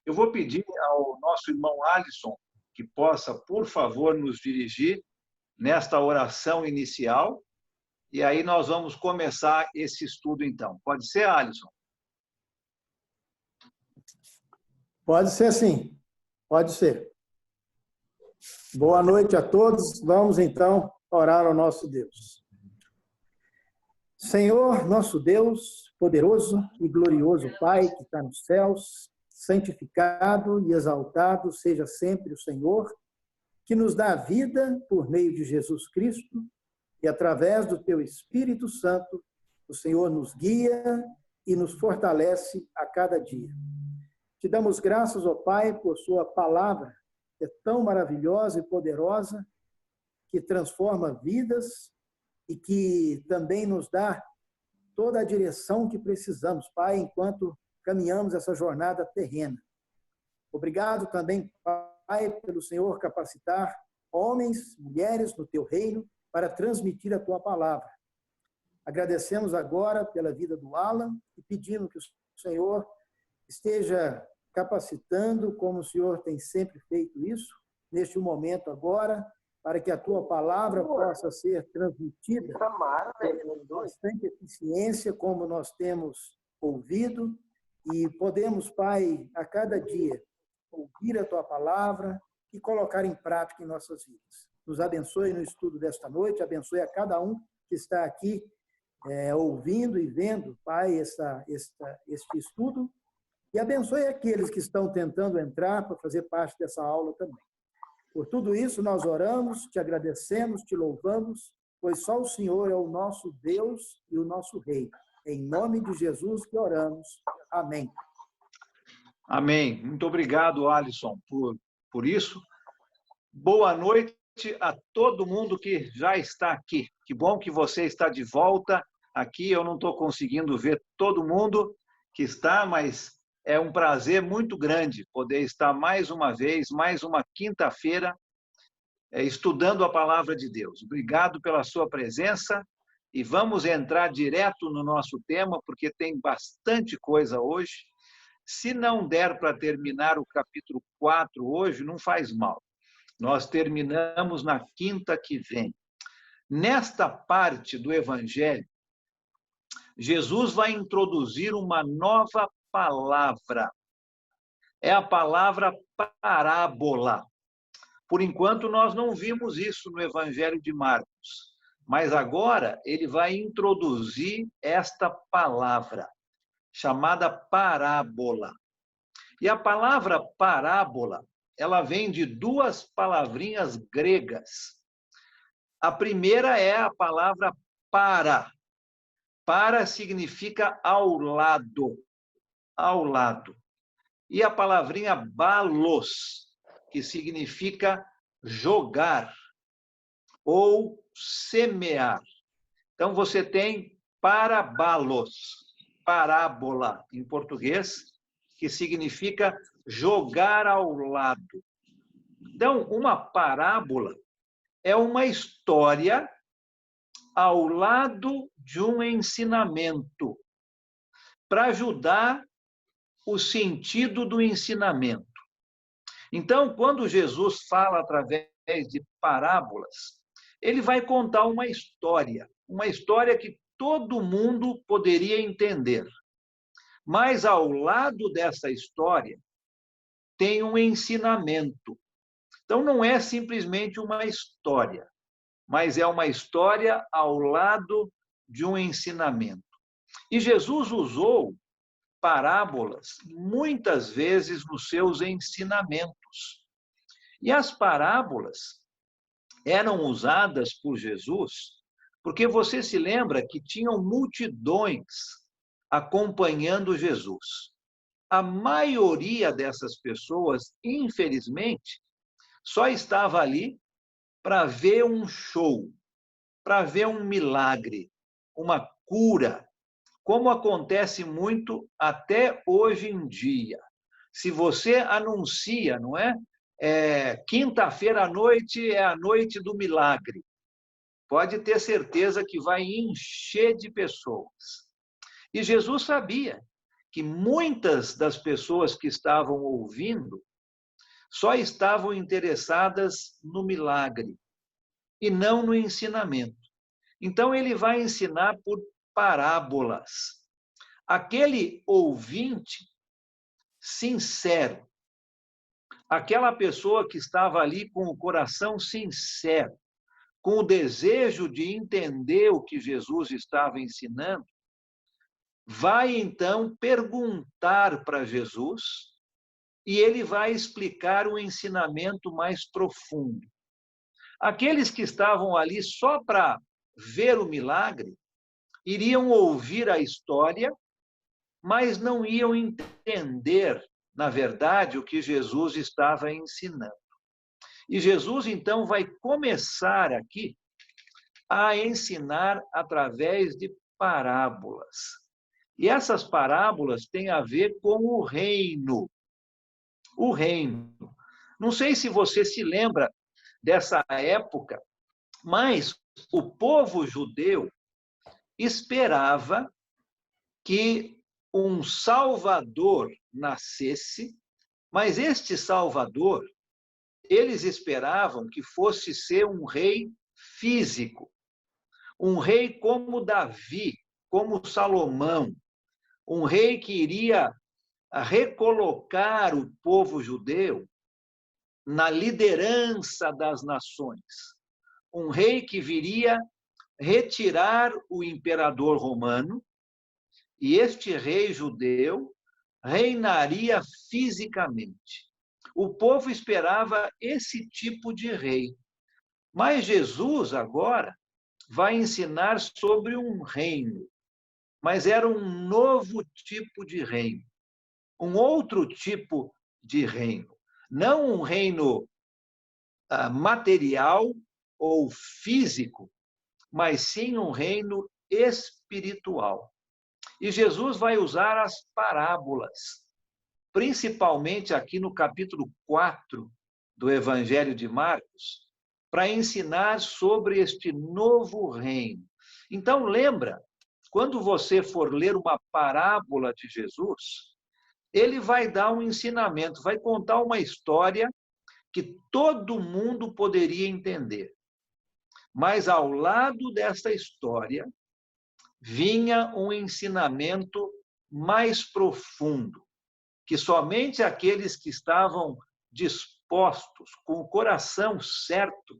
Eu vou pedir ao nosso irmão Alisson que possa, por favor, nos dirigir nesta oração inicial, e aí nós vamos começar esse estudo, então. Pode ser, Alisson? Pode ser sim, pode ser. Boa noite a todos. Vamos, então, orar ao nosso Deus. Senhor, nosso Deus, poderoso e glorioso Pai que está nos céus, santificado e exaltado seja sempre o Senhor, que nos dá a vida por meio de Jesus Cristo e através do Teu Espírito Santo, o Senhor nos guia e nos fortalece a cada dia. Te damos graças, ó Pai, por Sua palavra, que é tão maravilhosa e poderosa, que transforma vidas e que também nos dá toda a direção que precisamos, Pai, enquanto caminhamos essa jornada terrena. Obrigado também, Pai, pelo Senhor capacitar homens, mulheres no Teu reino para transmitir a Tua palavra. Agradecemos agora pela vida do Alan e pedimos que o Senhor esteja capacitando, como o Senhor tem sempre feito isso, neste momento agora, para que a Tua palavra possa ser transmitida com bastante eficiência, como nós temos ouvido, e podemos, Pai, a cada dia, ouvir a Tua palavra e colocar em prática em nossas vidas. Nos abençoe no estudo desta noite, abençoe a cada um que está aqui ouvindo e vendo, Pai, este estudo, e abençoe aqueles que estão tentando entrar para fazer parte dessa aula também. Por tudo isso, nós oramos, te agradecemos, te louvamos, pois só o Senhor é o nosso Deus e o nosso Rei. Em nome de Jesus que oramos. Amém. Amém. Muito obrigado, Alisson, por isso. Boa noite a todo mundo que já está aqui. Que bom que você está de volta aqui. Eu não estou conseguindo ver todo mundo que está, mas é um prazer muito grande poder estar mais uma vez, mais uma quinta-feira, estudando a palavra de Deus. Obrigado pela sua presença e vamos entrar direto no nosso tema, porque tem bastante coisa hoje. Se não der para terminar o capítulo 4 hoje, não faz mal. Nós terminamos na quinta que vem. Nesta parte do Evangelho, Jesus vai introduzir uma nova palavra. É a palavra parábola. Por enquanto, nós não vimos isso no Evangelho de Marcos, mas agora ele vai introduzir esta palavra, chamada parábola. E a palavra parábola, ela vem de duas palavrinhas gregas. A primeira é a palavra para. Para significa ao lado. Ao lado. E a palavrinha balos, que significa jogar ou semear. Então, você tem parabalos, parábola em português, que significa jogar ao lado. Então, uma parábola é uma história ao lado de um ensinamento, para ajudar o sentido do ensinamento. Então, quando Jesus fala através de parábolas, ele vai contar uma história que todo mundo poderia entender. Mas ao lado dessa história tem um ensinamento. Então, não é simplesmente uma história, mas é uma história ao lado de um ensinamento. E Jesus usou parábolas muitas vezes nos seus ensinamentos. E as parábolas eram usadas por Jesus porque você se lembra que tinham multidões acompanhando Jesus. A maioria dessas pessoas, infelizmente, só estava ali para ver um show, para ver um milagre, uma cura, como acontece muito até hoje em dia. Se você anuncia, não é? Quinta-feira à noite é a noite do milagre. Pode ter certeza que vai encher de pessoas. E Jesus sabia que muitas das pessoas que estavam ouvindo só estavam interessadas no milagre e não no ensinamento. Então, ele vai ensinar por parábolas. Aquele ouvinte sincero, aquela pessoa que estava ali com o coração sincero, com o desejo de entender o que Jesus estava ensinando, vai então perguntar para Jesus e ele vai explicar um ensinamento mais profundo. Aqueles que estavam ali só para ver o milagre iriam ouvir a história, mas não iam entender, na verdade, o que Jesus estava ensinando. E Jesus, então, vai começar aqui a ensinar através de parábolas. E essas parábolas têm a ver com o reino. O reino. Não sei se você se lembra dessa época, mas o povo judeu esperava que um Salvador nascesse, mas este Salvador, eles esperavam que fosse ser um rei físico, um rei como Davi, como Salomão, um rei que iria recolocar o povo judeu na liderança das nações, um rei que viria retirar o imperador romano, e este rei judeu reinaria fisicamente. O povo esperava esse tipo de rei. Mas Jesus agora vai ensinar sobre um reino, mas era um novo tipo de reino, um outro tipo de reino, não um reino material ou físico, mas sim um reino espiritual. E Jesus vai usar as parábolas, principalmente aqui no capítulo 4 do Evangelho de Marcos, para ensinar sobre este novo reino. Então, lembra, quando você for ler uma parábola de Jesus, ele vai dar um ensinamento, vai contar uma história que todo mundo poderia entender. Mas ao lado desta história, vinha um ensinamento mais profundo, que somente aqueles que estavam dispostos, com o coração certo,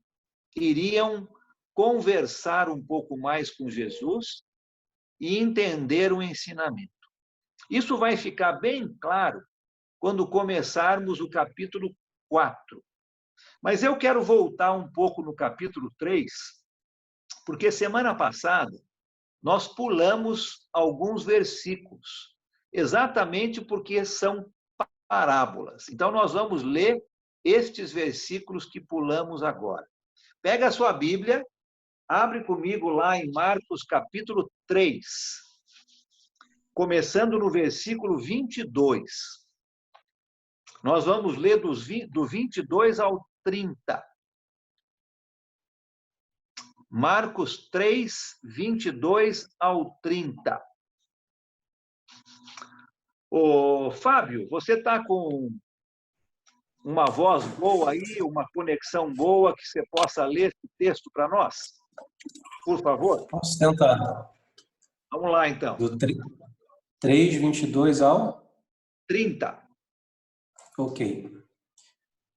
iriam conversar um pouco mais com Jesus e entender o ensinamento. Isso vai ficar bem claro quando começarmos o capítulo 4. Mas eu quero voltar um pouco no capítulo 3, porque semana passada nós pulamos alguns versículos, exatamente porque são parábolas. Então, nós vamos ler estes versículos que pulamos agora. Pega a sua Bíblia, abre comigo lá em Marcos, capítulo 3, começando no versículo 22. Nós vamos ler do 22 ao 30. Marcos 3, 22 ao 30. Ô, Fábio, você está com uma voz boa aí, uma conexão boa, que você possa ler esse texto para nós? Por favor. Vamos tentar. Vamos lá, então. Do 3, 22 ao? 30. Ok.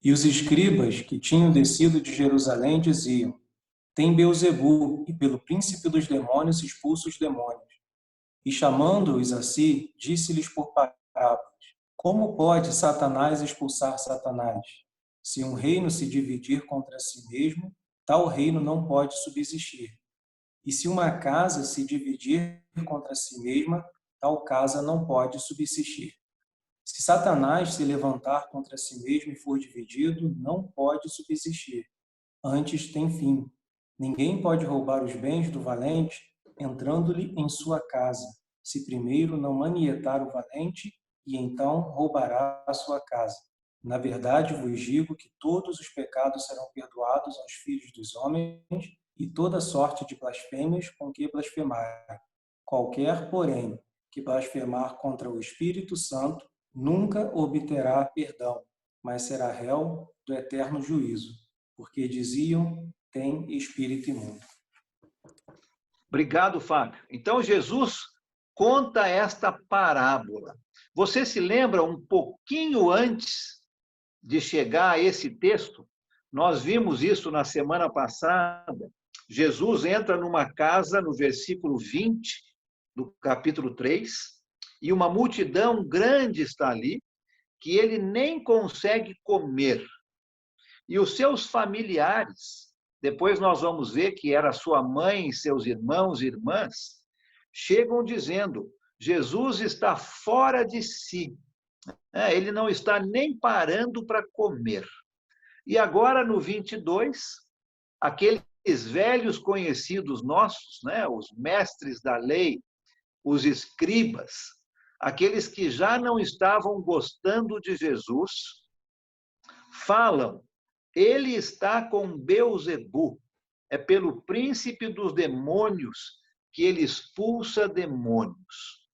E os escribas que tinham descido de Jerusalém diziam: tem Beelzebu, e pelo príncipe dos demônios expulsa os demônios. E chamando-os a si, disse-lhes por parábolas: como pode Satanás expulsar Satanás? Se um reino se dividir contra si mesmo, tal reino não pode subsistir. E se uma casa se dividir contra si mesma, tal casa não pode subsistir. Se Satanás se levantar contra si mesmo e for dividido, não pode subsistir. Antes tem fim. Ninguém pode roubar os bens do valente, entrando-lhe em sua casa, se primeiro não manietar o valente, e então roubará a sua casa. Na verdade, vos digo que todos os pecados serão perdoados aos filhos dos homens, e toda sorte de blasfêmias com que blasfemarem. Qualquer, porém, que blasfemar contra o Espírito Santo nunca obterá perdão, mas será réu do eterno juízo, porque diziam, tem espírito imundo. Obrigado, Fábio. Então, Jesus conta esta parábola. Você se lembra um pouquinho antes de chegar a esse texto? Nós vimos isso na semana passada. Jesus entra numa casa, no versículo 20 do capítulo 3, e uma multidão grande está ali, que ele nem consegue comer. E os seus familiares, depois nós vamos ver que era sua mãe, seus irmãos e irmãs, chegam dizendo, Jesus está fora de si. Ele não está nem parando para comer. E agora, no 22, aqueles velhos conhecidos nossos, os mestres da lei, os escribas, aqueles que já não estavam gostando de Jesus, falam, ele está com Beelzebu, é pelo príncipe dos demônios que ele expulsa demônios.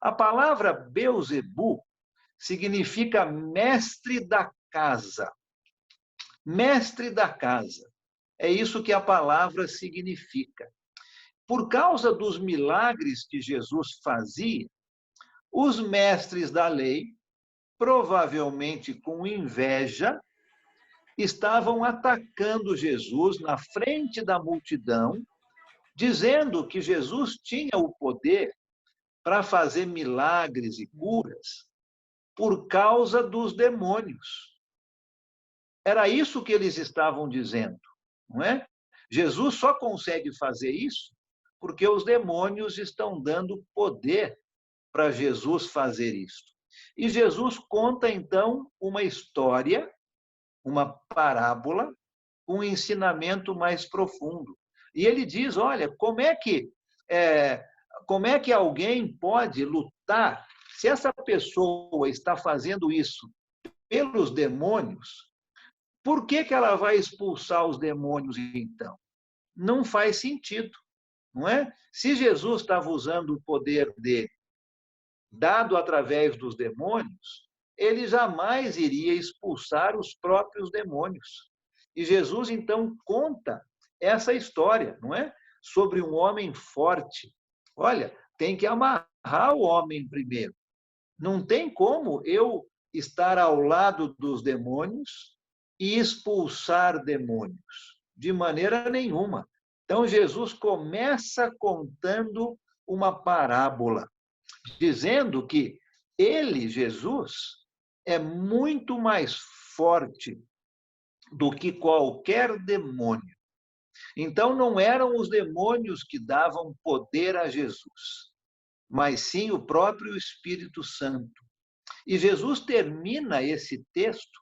A palavra Beelzebu significa mestre da casa. Mestre da casa. É isso que a palavra significa. Por causa dos milagres que Jesus fazia, os mestres da lei, provavelmente com inveja, estavam atacando Jesus na frente da multidão, dizendo que Jesus tinha o poder para fazer milagres e curas por causa dos demônios. Era isso que eles estavam dizendo, não é? Jesus só consegue fazer isso porque os demônios estão dando poder para Jesus fazer isso. E Jesus conta, então, uma história, uma parábola, um ensinamento mais profundo. E ele diz, olha, como é que alguém pode lutar se essa pessoa está fazendo isso pelos demônios? Por que ela vai expulsar os demônios, então? Não faz sentido, não é? Se Jesus estava usando o poder dele, dado através dos demônios, ele jamais iria expulsar os próprios demônios. E Jesus, então, conta essa história, não é? Sobre um homem forte. Olha, tem que amarrar o homem primeiro. Não tem como eu estar ao lado dos demônios e expulsar demônios, de maneira nenhuma. Então, Jesus começa contando uma parábola, dizendo que ele, Jesus, é muito mais forte do que qualquer demônio. Então, não eram os demônios que davam poder a Jesus, mas sim o próprio Espírito Santo. E Jesus termina esse texto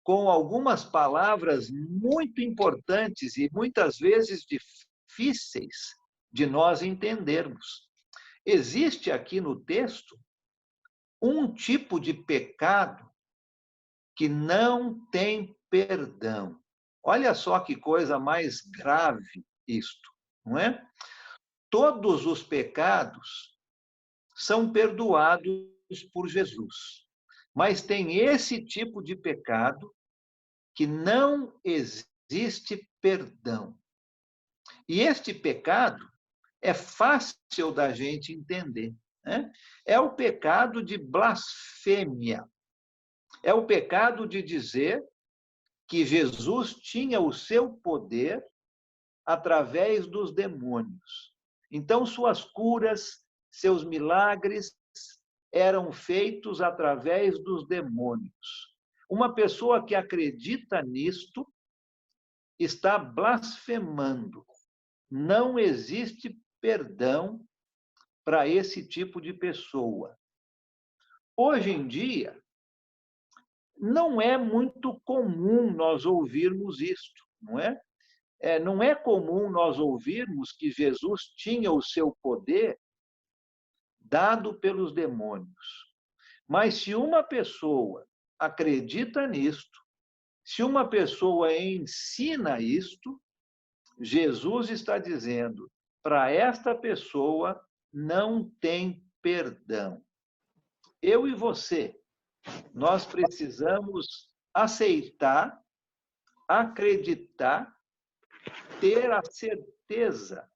com algumas palavras muito importantes e muitas vezes difíceis de nós entendermos. Existe aqui no texto um tipo de pecado que não tem perdão. Olha só que coisa mais grave isto, não é? Todos os pecados são perdoados por Jesus. Mas tem esse tipo de pecado que não existe perdão. E este pecado é fácil da gente entender, né? É o pecado de blasfêmia. É o pecado de dizer que Jesus tinha o seu poder através dos demônios. Então, suas curas, seus milagres eram feitos através dos demônios. Uma pessoa que acredita nisto está blasfemando. Não existe perdão para esse tipo de pessoa. Hoje em dia, não é muito comum nós ouvirmos isto, não é? Não é comum nós ouvirmos que Jesus tinha o seu poder dado pelos demônios. Mas se uma pessoa acredita nisto, se uma pessoa ensina isto, Jesus está dizendo, para esta pessoa não tem perdão. Eu e você, nós precisamos aceitar, acreditar, ter a certeza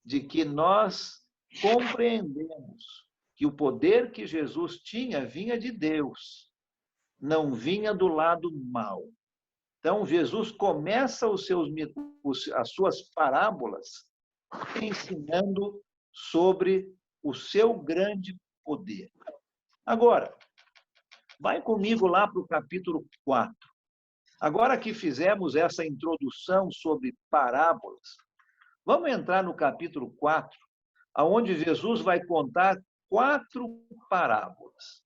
de que nós compreendemos que o poder que Jesus tinha vinha de Deus, não vinha do lado mal. Então, Jesus começa as suas parábolas ensinando sobre o seu grande poder. Agora, vai comigo lá para o capítulo 4. Agora que fizemos essa introdução sobre parábolas, vamos entrar no capítulo 4, onde Jesus vai contar 4 parábolas.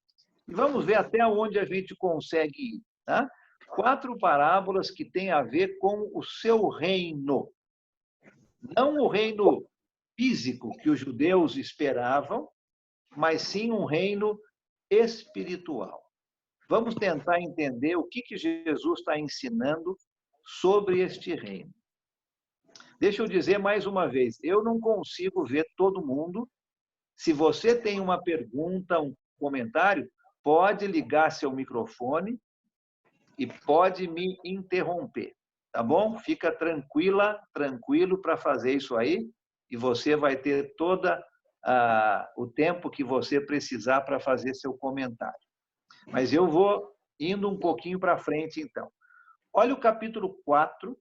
E vamos ver até onde a gente consegue ir. Tá? 4 parábolas que têm a ver com o seu reino. Não o reino físico que os judeus esperavam, mas sim um reino espiritual. Vamos tentar entender o que Jesus está ensinando sobre este reino. Deixa eu dizer mais uma vez, eu não consigo ver todo mundo. Se você tem uma pergunta, um comentário, pode ligar seu microfone e pode me interromper, tá bom? Fica tranquilo para fazer isso aí, e você vai ter todo o tempo que você precisar para fazer seu comentário. Mas eu vou indo um pouquinho para frente, então. Olha o capítulo 4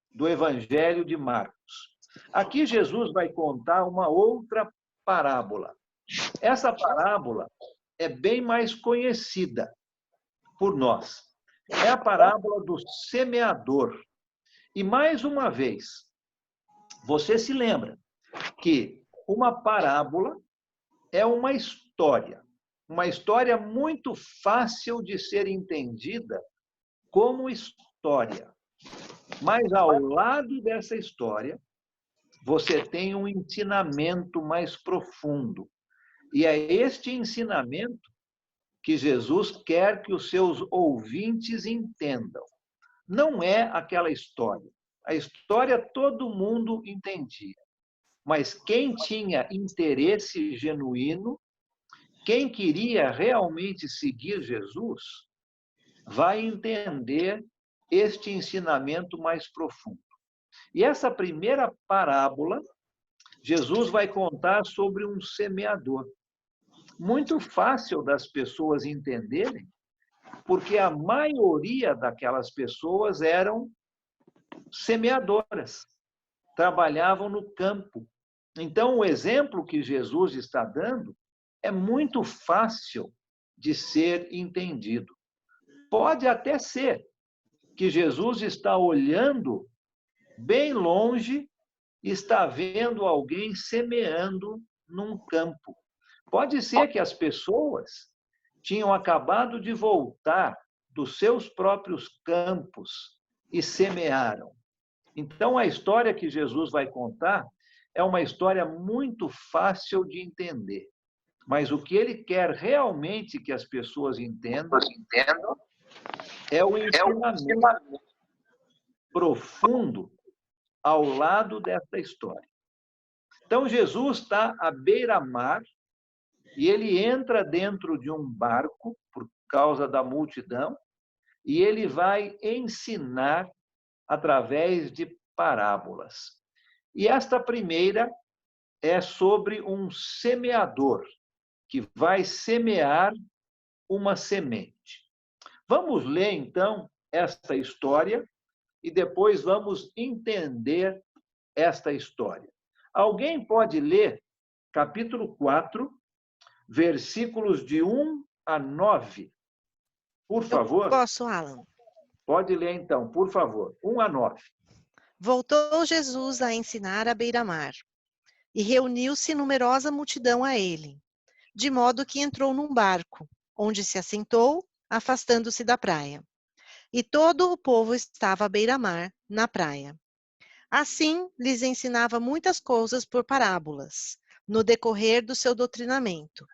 do Evangelho de Marcos. Aqui Jesus vai contar uma outra parábola. Essa parábola é bem mais conhecida por nós. É a parábola do semeador. E, mais uma vez, você se lembra que uma parábola é uma história muito fácil de ser entendida como história. Mas, ao lado dessa história, você tem um ensinamento mais profundo. E é este ensinamento que Jesus quer que os seus ouvintes entendam. Não é aquela história. A história todo mundo entendia. Mas quem tinha interesse genuíno, quem queria realmente seguir Jesus, vai entender este ensinamento mais profundo. E essa primeira parábola, Jesus vai contar sobre um semeador. Muito fácil das pessoas entenderem, porque a maioria daquelas pessoas eram semeadoras, trabalhavam no campo. Então, o exemplo que Jesus está dando é muito fácil de ser entendido. Pode até ser que Jesus está olhando bem longe e está vendo alguém semeando num campo. Pode ser que as pessoas tinham acabado de voltar dos seus próprios campos e semearam. Então, a história que Jesus vai contar é uma história muito fácil de entender. Mas o que ele quer realmente que as pessoas entendam é o ensinamento profundo ao lado dessa história. Então, Jesus está à beira-mar e ele entra dentro de um barco por causa da multidão e ele vai ensinar através de parábolas. E esta primeira é sobre um semeador que vai semear uma semente. Vamos ler, então, esta história e depois vamos entender esta história. Alguém pode ler capítulo 4, versículos de 1 a 9, por favor? Eu posso, Alan. Pode ler, então, por favor, 1 a 9. Voltou Jesus a ensinar à beira-mar, e reuniu-se numerosa multidão a ele, de modo que entrou num barco, onde se assentou, afastando-se da praia. E todo o povo estava à beira-mar, na praia. Assim, lhes ensinava muitas coisas por parábolas, no decorrer do seu doutrinamento.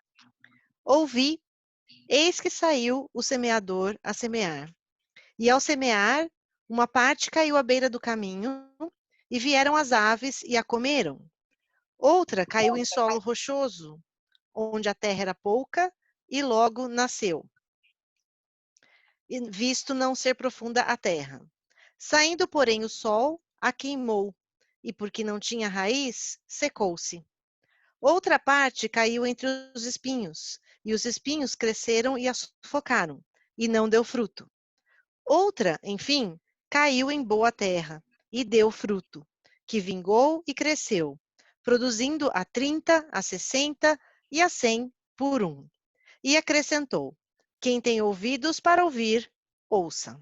Ouvi, eis que saiu o semeador a semear. E ao semear, uma parte caiu à beira do caminho, e vieram as aves e a comeram. Outra caiu em solo rochoso, onde a terra era pouca, e logo nasceu, visto não ser profunda a terra. Saindo, porém, o sol, a queimou, e porque não tinha raiz, secou-se. Outra parte caiu entre os espinhos, e os espinhos cresceram e a sufocaram, e não deu fruto. Outra, enfim, caiu em boa terra, e deu fruto, que vingou e cresceu, produzindo a 30, a 60 e a 100 por um. E acrescentou: quem tem ouvidos para ouvir, ouça.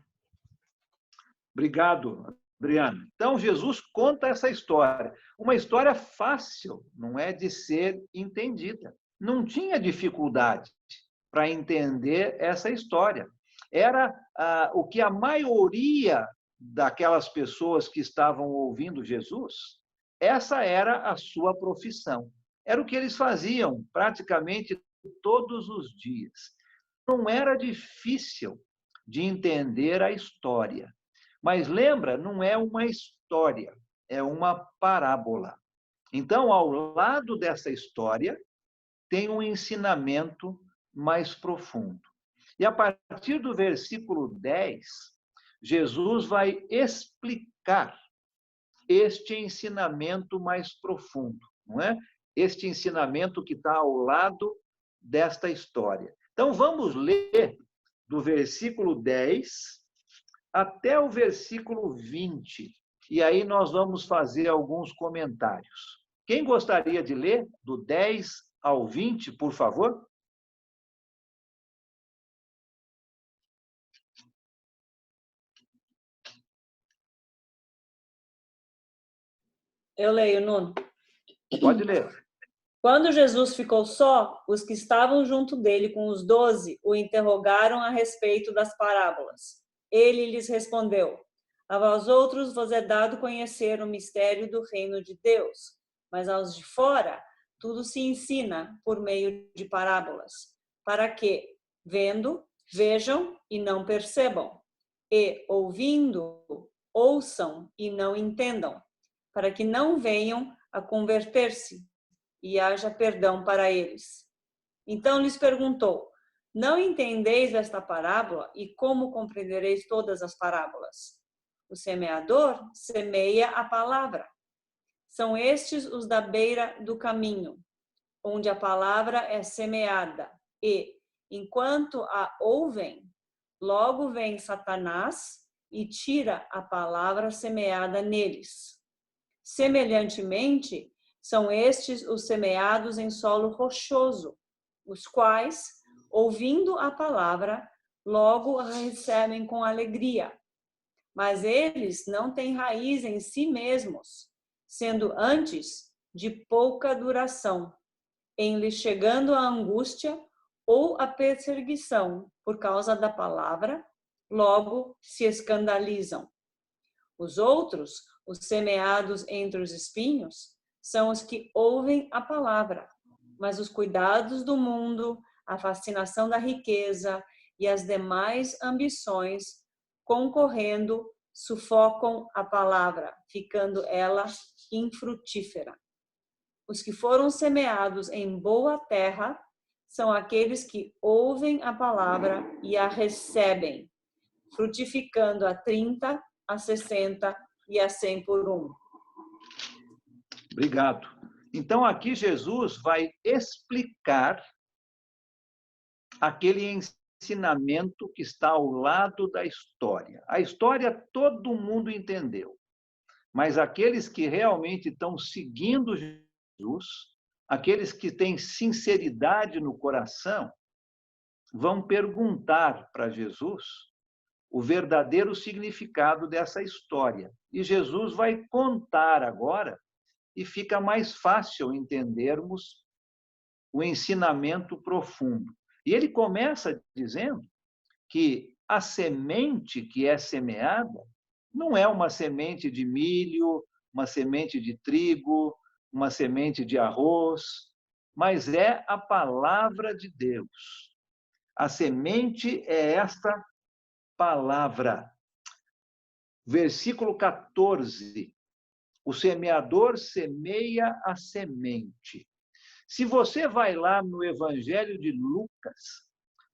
Obrigado, Adriana. Então, Jesus conta essa história. Uma história fácil, não é de ser entendida. Não tinha dificuldade para entender essa história. Era o que a maioria daquelas pessoas que estavam ouvindo Jesus, essa era a sua profissão. Era o que eles faziam praticamente todos os dias. Não era difícil de entender a história. Mas lembra, não é uma história, é uma parábola. Então, ao lado dessa história, tem um ensinamento mais profundo. E a partir do versículo 10, Jesus vai explicar este ensinamento mais profundo, não é? Este ensinamento que está ao lado desta história. Então, vamos ler do versículo 10 até o versículo 20. E aí nós vamos fazer alguns comentários. Quem gostaria de ler do 10 ao 20, por favor? Eu leio, Nuno. Pode ler. Quando Jesus ficou só, os que estavam junto dele com os 12 o interrogaram a respeito das parábolas. Ele lhes respondeu: a vós outros vos é dado conhecer o mistério do reino de Deus, mas aos de fora tudo se ensina por meio de parábolas, para que, vendo, vejam e não percebam, e, ouvindo, ouçam e não entendam, para que não venham a converter-se e haja perdão para eles. Então lhes perguntou: não entendeis esta parábola, e como compreendereis todas as parábolas? O semeador semeia a palavra. São estes os da beira do caminho, onde a palavra é semeada, e, enquanto a ouvem, logo vem Satanás e tira a palavra semeada neles. Semelhantemente, são estes os semeados em solo rochoso, os quais, ouvindo a palavra, logo a recebem com alegria. Mas eles não têm raiz em si mesmos, sendo antes de pouca duração, em lhes chegando a angústia ou a perseguição por causa da palavra, logo se escandalizam. Os outros, os semeados entre os espinhos, são os que ouvem a palavra, mas os cuidados do mundo, a fascinação da riqueza e as demais ambições, concorrendo, sufocam a palavra, ficando ela infrutífera. Os que foram semeados em boa terra são aqueles que ouvem a palavra e a recebem, frutificando a 30, a 60 e a 100 por um. Obrigado. Então, aqui Jesus vai explicar aquele ensinamento que está ao lado da história. A história todo mundo entendeu, mas aqueles que realmente estão seguindo Jesus, aqueles que têm sinceridade no coração, vão perguntar para Jesus o verdadeiro significado dessa história. E Jesus vai contar agora, e fica mais fácil entendermos o ensinamento profundo. E ele começa dizendo que a semente que é semeada não é uma semente de milho, uma semente de trigo, uma semente de arroz, mas é a palavra de Deus. A semente é esta palavra. Versículo 14. O semeador semeia a semente. Se você vai lá no Evangelho de Lucas,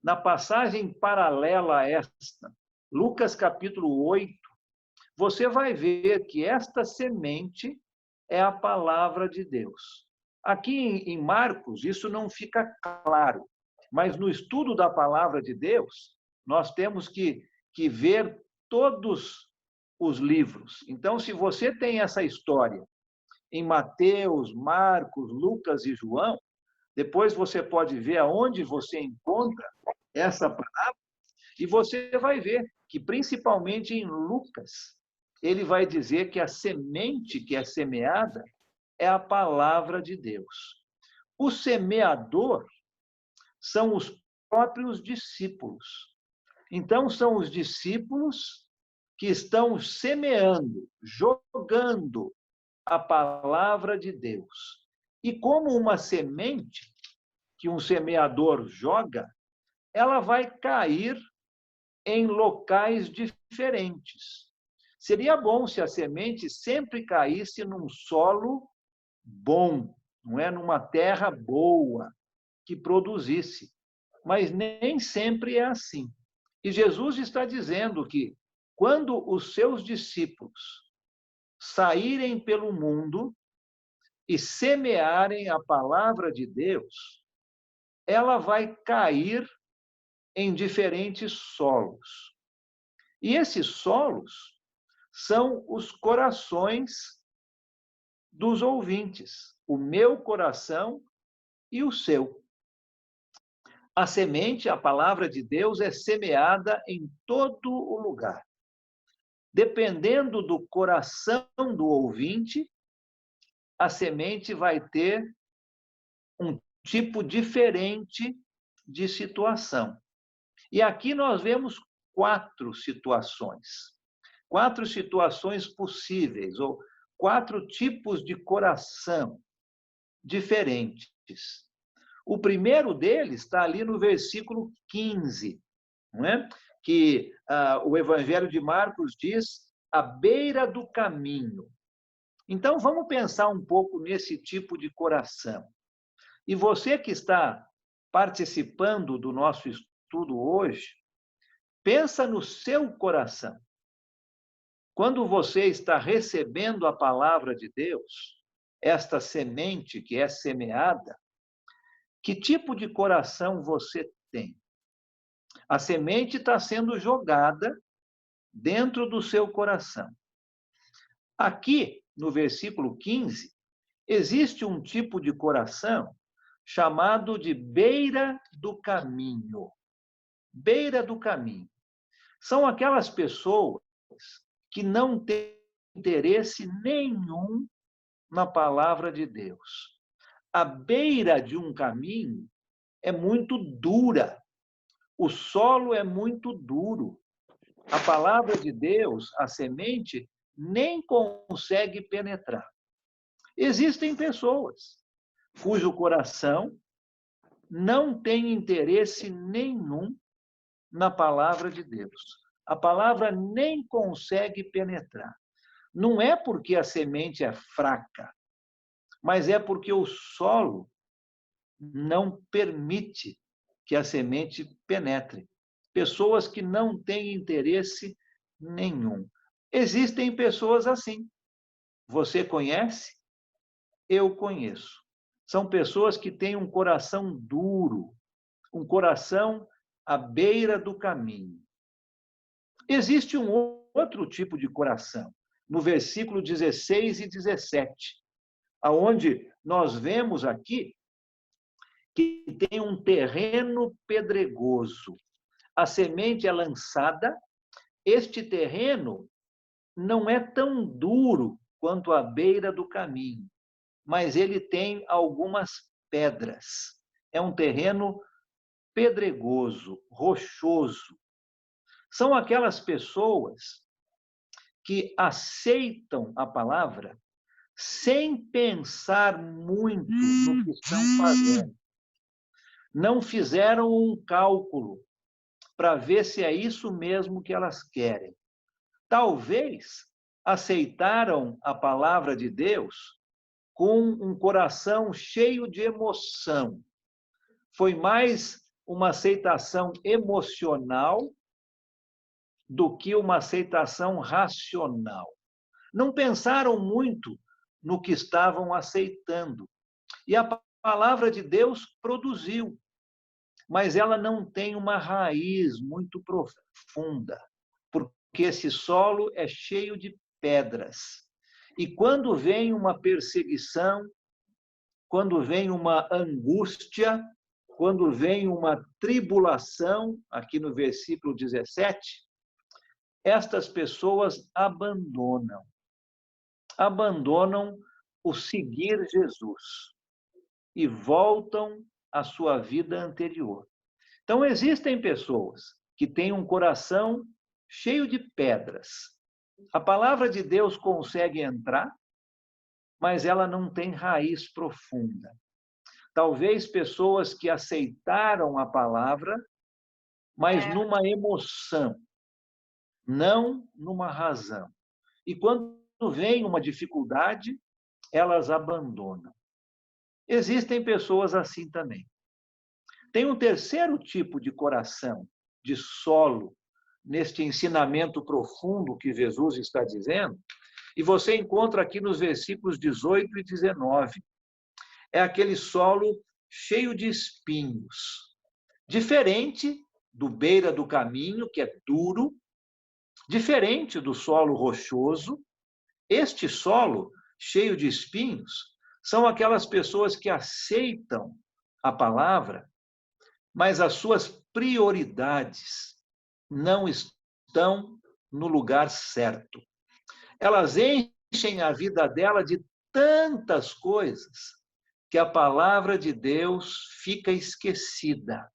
na passagem paralela a esta, Lucas capítulo 8, você vai ver que esta semente é a palavra de Deus. Aqui em Marcos, isso não fica claro, mas no estudo da palavra de Deus, nós temos que ver todos os livros. Então, se você tem essa história em Mateus, Marcos, Lucas e João, depois você pode ver aonde você encontra essa palavra, e você vai ver que, principalmente em Lucas, ele vai dizer que a semente que é semeada é a palavra de Deus. O semeador são os próprios discípulos. Então, são os discípulos que estão semeando, jogando a palavra de Deus. E como uma semente que um semeador joga, ela vai cair em locais diferentes. Seria bom se a semente sempre caísse num solo bom, não é? Numa terra boa, que produzisse. Mas nem sempre é assim. E Jesus está dizendo que, quando os seus discípulos saírem pelo mundo e semearem a palavra de Deus, ela vai cair em diferentes solos. E esses solos são os corações dos ouvintes, o meu coração e o seu. A semente, a palavra de Deus, é semeada em todo o lugar. Dependendo do coração do ouvinte, a semente vai ter um tipo diferente de situação. E aqui nós vemos 4 situações. 4 situações possíveis, ou 4 tipos de coração diferentes. O primeiro deles está ali no versículo 15, não é? Que o Evangelho de Marcos diz, à beira do caminho. Então, vamos pensar um pouco nesse tipo de coração. E você que está participando do nosso estudo hoje, pensa no seu coração. Quando você está recebendo a palavra de Deus, esta semente que é semeada, que tipo de coração você tem? A semente está sendo jogada dentro do seu coração. Aqui, no versículo 15, existe um tipo de coração chamado de beira do caminho. Beira do caminho. São aquelas pessoas que não têm interesse nenhum na palavra de Deus. A beira de um caminho é muito dura. O solo é muito duro. A palavra de Deus, a semente, nem consegue penetrar. Existem pessoas cujo coração não tem interesse nenhum na palavra de Deus. A palavra nem consegue penetrar. Não é porque a semente é fraca, mas é porque o solo não permite que a semente penetre. Pessoas que não têm interesse nenhum. Existem pessoas assim. Você conhece? Eu conheço. São pessoas que têm um coração duro, um coração à beira do caminho. Existe um outro tipo de coração, no versículo 16 e 17, aonde nós vemos aqui que tem um terreno pedregoso. A semente é lançada, este terreno não é tão duro quanto a beira do caminho, mas ele tem algumas pedras. É um terreno pedregoso, rochoso. São aquelas pessoas que aceitam a palavra sem pensar muito no que estão fazendo. Não fizeram um cálculo para ver se é isso mesmo que elas querem. Talvez aceitaram a palavra de Deus com um coração cheio de emoção. Foi mais uma aceitação emocional do que uma aceitação racional. Não pensaram muito no que estavam aceitando. E a palavra de Deus produziu, mas ela não tem uma raiz muito profunda, porque esse solo é cheio de pedras. E quando vem uma perseguição, quando vem uma angústia, quando vem uma tribulação, aqui no versículo 17, estas pessoas abandonam o seguir Jesus e voltam à sua vida anterior. Então, existem pessoas que têm um coração cheio de pedras. A palavra de Deus consegue entrar, mas ela não tem raiz profunda. Talvez pessoas que aceitaram a palavra, mas numa emoção, não numa razão. E quando vem uma dificuldade, elas abandonam. Existem pessoas assim também. Tem um terceiro tipo de coração, de solo, neste ensinamento profundo que Jesus está dizendo, e você encontra aqui nos versículos 18 e 19. É aquele solo cheio de espinhos, diferente do beira do caminho, que é duro, diferente do solo rochoso. Este solo cheio de espinhos são aquelas pessoas que aceitam a palavra, mas as suas prioridades não estão no lugar certo. Elas enchem a vida dela de tantas coisas que a palavra de Deus fica esquecida.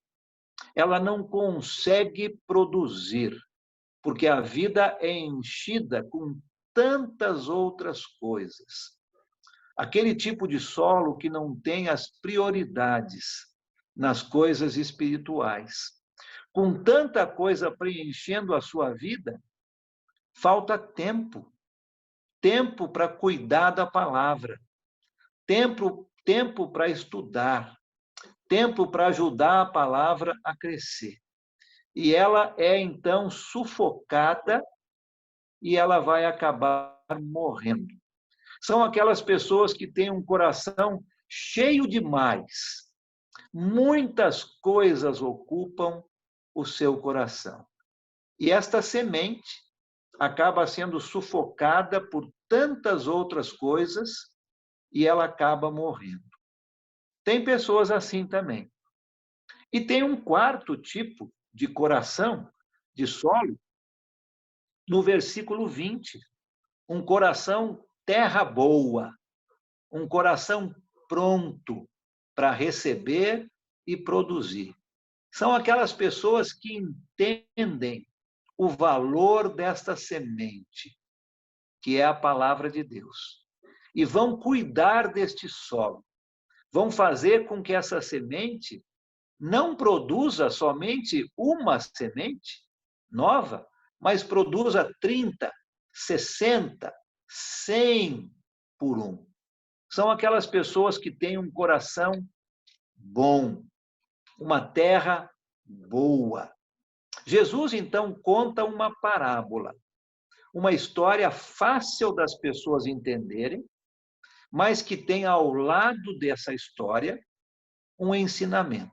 Ela não consegue produzir, porque a vida é enchida com tantas outras coisas. Aquele tipo de solo que não tem as prioridades nas coisas espirituais. Com tanta coisa preenchendo a sua vida, falta tempo. Tempo para cuidar da palavra. Tempo para estudar. Tempo para ajudar a palavra a crescer. E ela é, então, sufocada e ela vai acabar morrendo. São aquelas pessoas que têm um coração cheio demais. Muitas coisas ocupam o seu coração. E esta semente acaba sendo sufocada por tantas outras coisas e ela acaba morrendo. Tem pessoas assim também. E tem um quarto tipo de coração, de solo, no versículo 20. Um coração terra boa, um coração pronto para receber e produzir. São aquelas pessoas que entendem o valor desta semente, que é a palavra de Deus, e vão cuidar deste solo, vão fazer com que essa semente não produza somente uma semente nova, mas produza 30, 60, 100 por um. São aquelas pessoas que têm um coração bom, uma terra boa. Jesus, então, conta uma parábola, uma história fácil das pessoas entenderem, mas que tem ao lado dessa história um ensinamento.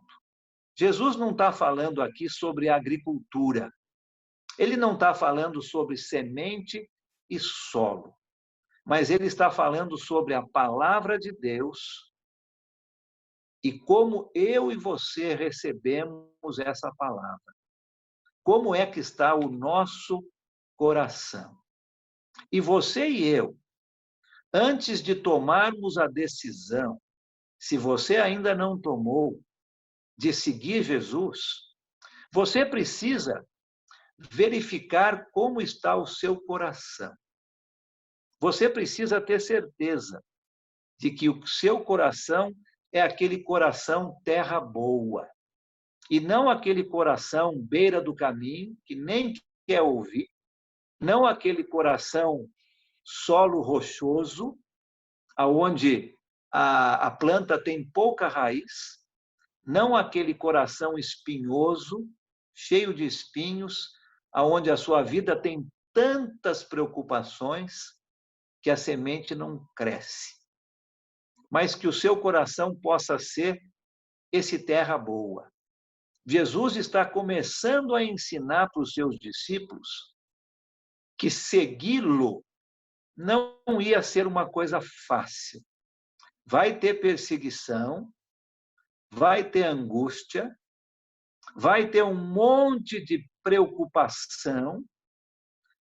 Jesus não está falando aqui sobre agricultura. Ele não está falando sobre semente e solo. Mas ele está falando sobre a palavra de Deus e como eu e você recebemos essa palavra. Como é que está o nosso coração? E você e eu, antes de tomarmos a decisão, se você ainda não tomou, de seguir Jesus, você precisa verificar como está o seu coração. Você precisa ter certeza de que o seu coração é aquele coração terra boa, e não aquele coração beira do caminho, que nem quer ouvir, não aquele coração solo rochoso, aonde a planta tem pouca raiz, não aquele coração espinhoso, cheio de espinhos, aonde a sua vida tem tantas preocupações que a semente não cresce. Mas que o seu coração possa ser esse terra boa. Jesus está começando a ensinar para os seus discípulos que segui-lo não ia ser uma coisa fácil. Vai ter perseguição, vai ter angústia, vai ter um monte de preocupação,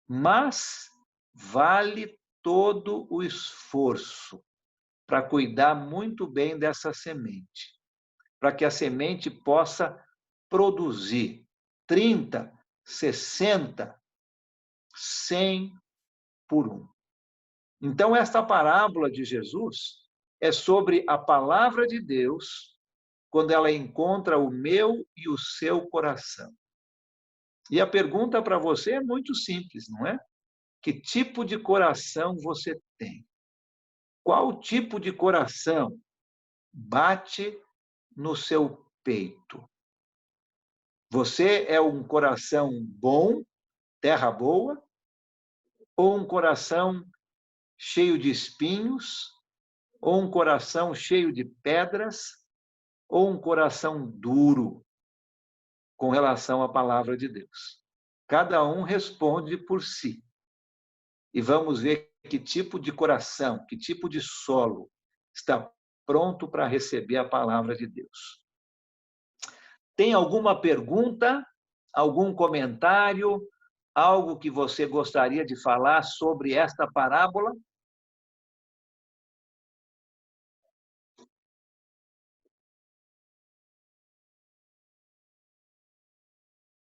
mas vale todo o esforço para cuidar muito bem dessa semente, para que a semente possa produzir 30, 60, 100 por um. Então, esta parábola de Jesus é sobre a palavra de Deus quando ela encontra o meu e o seu coração. E a pergunta para você é muito simples, não é? Que tipo de coração você tem? Qual tipo de coração bate no seu peito? Você é um coração bom, terra boa, ou um coração cheio de espinhos, ou um coração cheio de pedras, ou um coração duro com relação à palavra de Deus? Cada um responde por si. E vamos ver que tipo de coração, que tipo de solo está pronto para receber a palavra de Deus. Tem alguma pergunta, algum comentário, algo que você gostaria de falar sobre esta parábola?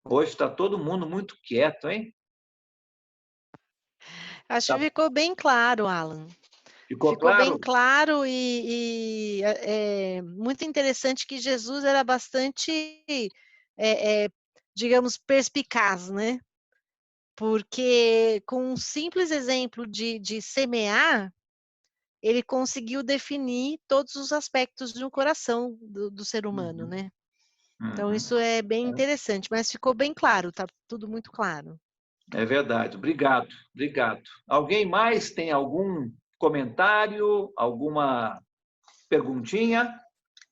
Hoje está todo mundo muito quieto, hein? Acho que ficou bem claro, Alan. Ficou claro? Bem claro e é muito interessante que Jesus era bastante, digamos, perspicaz, né? Porque com um simples exemplo de semear, ele conseguiu definir todos os aspectos de um coração do ser humano, né? Então, isso é bem interessante, mas ficou bem claro, tá tudo muito claro. É verdade, obrigado, obrigado. Alguém mais tem algum comentário, alguma perguntinha?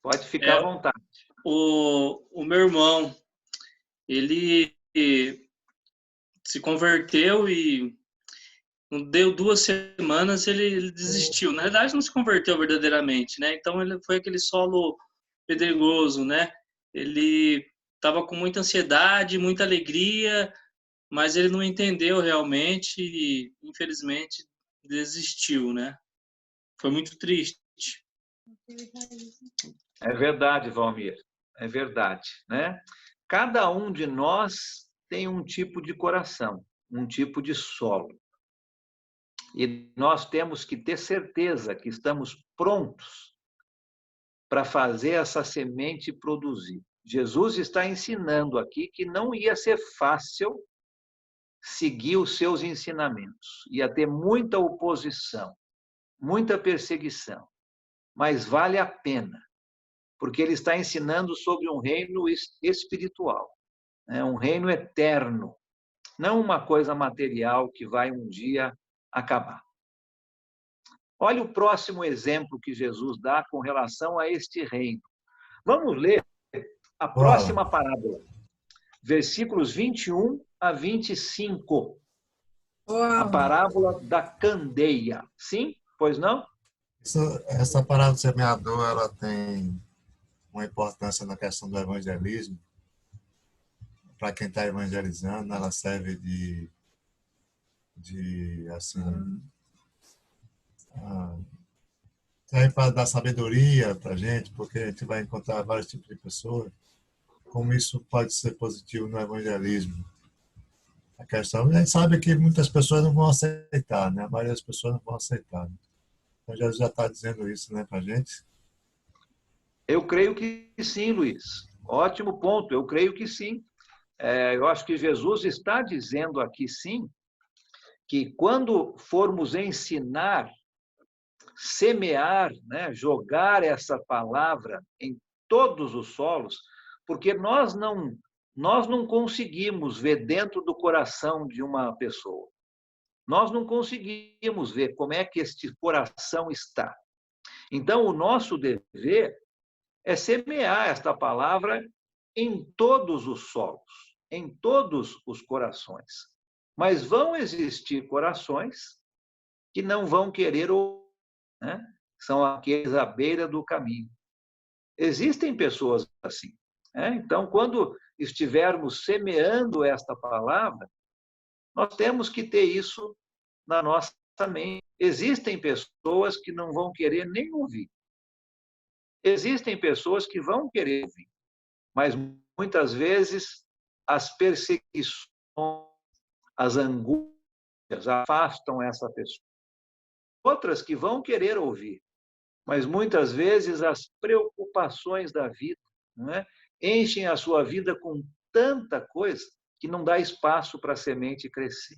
Pode ficar à vontade. O meu irmão, ele se converteu e não deu 2 semanas, ele desistiu. Na verdade, não se converteu verdadeiramente, né? Então, ele foi aquele solo pedregoso, né? Ele estava com muita ansiedade, muita alegria, mas ele não entendeu realmente e, infelizmente, desistiu, né? Foi muito triste. É verdade, Valmir, é verdade, né? Cada um de nós tem um tipo de coração, um tipo de solo. E nós temos que ter certeza que estamos prontos para fazer essa semente produzir. Jesus está ensinando aqui que não ia ser fácil seguir os seus ensinamentos. Ia ter muita oposição, muita perseguição, mas vale a pena, porque ele está ensinando sobre um reino espiritual, né? Um reino eterno, não uma coisa material que vai um dia acabar. Olha o próximo exemplo que Jesus dá com relação a este reino. Vamos ler a próxima parábola, versículos 21 a 25. A parábola da candeia. Sim? Pois não? Essa parábola do semeador, ela tem uma importância na questão do evangelismo. Para quem está evangelizando, ela serve serve para dar sabedoria para a gente, porque a gente vai encontrar vários tipos de pessoas. Como isso pode ser positivo no evangelismo? A questão, a gente sabe que muitas pessoas não vão aceitar, né? A maioria das pessoas não vão aceitar. Então, Jesus já está dizendo isso, né, para a gente? Eu creio que sim, Luiz. Ótimo ponto, eu creio que sim. Eu acho que Jesus está dizendo aqui, sim, que quando formos ensinar semear, né, jogar essa palavra em todos os solos, porque nós não conseguimos ver dentro do coração de uma pessoa. Nós não conseguimos ver como é que este coração está. Então, o nosso dever é semear esta palavra em todos os solos, em todos os corações. Mas vão existir corações que não vão querer ouvir, né? São aqueles à beira do caminho. Existem pessoas assim, né? Então, quando estivermos semeando esta palavra, nós temos que ter isso na nossa mente. Existem pessoas que não vão querer nem ouvir. Existem pessoas que vão querer ouvir, mas muitas vezes as perseguições, as angústias afastam essa pessoa. Outras que vão querer ouvir, mas muitas vezes as preocupações da vida, não é? Enchem a sua vida com tanta coisa que não dá espaço para a semente crescer.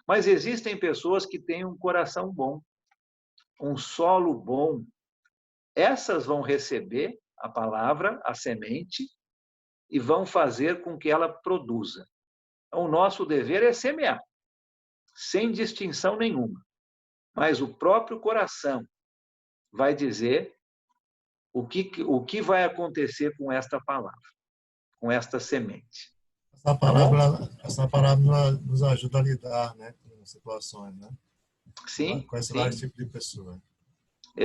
Mas existem pessoas que têm um coração bom, um solo bom. Essas vão receber a palavra, a semente, e vão fazer com que ela produza. Então, o nosso dever é semear, sem distinção nenhuma. Mas o próprio coração vai dizer o que vai acontecer com esta palavra, com esta semente. Essa palavra nos ajuda a lidar, né, com situações, né? Sim, com esse sim. vários tipos de pessoa.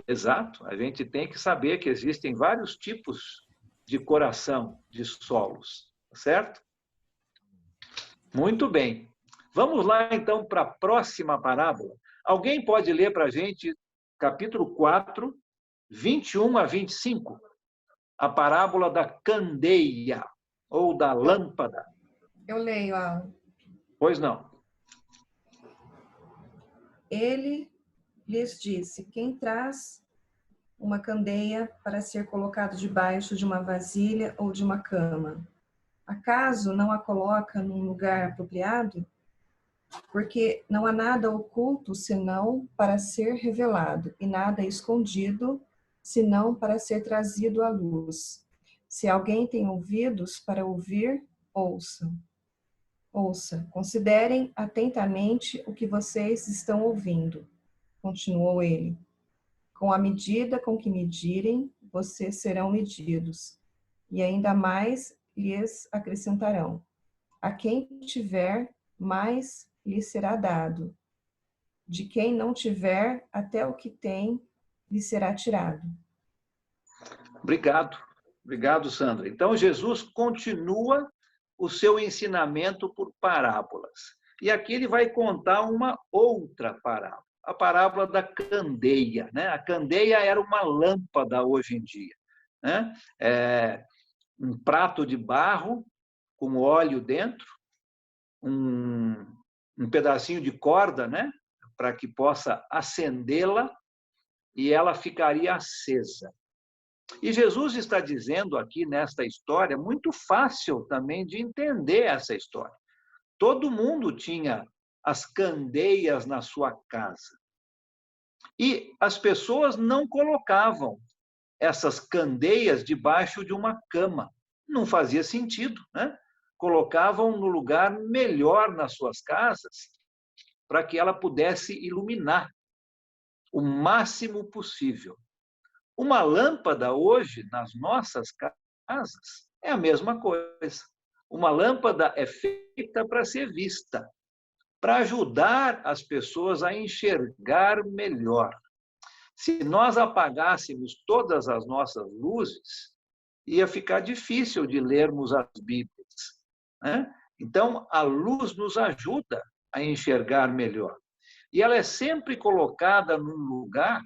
Exato. A gente tem que saber que existem vários tipos de coração, de solos, certo? Muito bem. Vamos lá, então, para a próxima parábola. Alguém pode ler para a gente capítulo 4, 21 a 25? A parábola da candeia, ou da lâmpada. Eu leio, Alan. Pois não. Ele lhes disse: quem traz uma candeia para ser colocado debaixo de uma vasilha ou de uma cama, acaso não a coloca num lugar apropriado? Porque não há nada oculto senão para ser revelado, e nada escondido senão para ser trazido à luz. Se alguém tem ouvidos para ouvir, ouça. Ouça, considerem atentamente o que vocês estão ouvindo. Continuou ele. Com a medida com que medirem, vocês serão medidos, e ainda mais lhes acrescentarão. A quem tiver, mais lhe será dado. De quem não tiver, até o que tem lhe será tirado. Obrigado. Obrigado, Sandra. Então, Jesus continua o seu ensinamento por parábolas. E aqui ele vai contar uma outra parábola, a parábola da candeia, né? A candeia era uma lâmpada hoje em dia, né? Um prato de barro com óleo dentro, um pedacinho de corda, né? Para que possa acendê-la e ela ficaria acesa. E Jesus está dizendo aqui nesta história, muito fácil também de entender essa história. Todo mundo tinha as candeias na sua casa. E as pessoas não colocavam essas candeias debaixo de uma cama. Não fazia sentido, né? Colocavam no lugar melhor nas suas casas para que ela pudesse iluminar o máximo possível. Uma lâmpada hoje, nas nossas casas, é a mesma coisa. Uma lâmpada é feita para ser vista, para ajudar as pessoas a enxergar melhor. Se nós apagássemos todas as nossas luzes, ia ficar difícil de lermos as Bíblias, né? Então, a luz nos ajuda a enxergar melhor. E ela é sempre colocada num lugar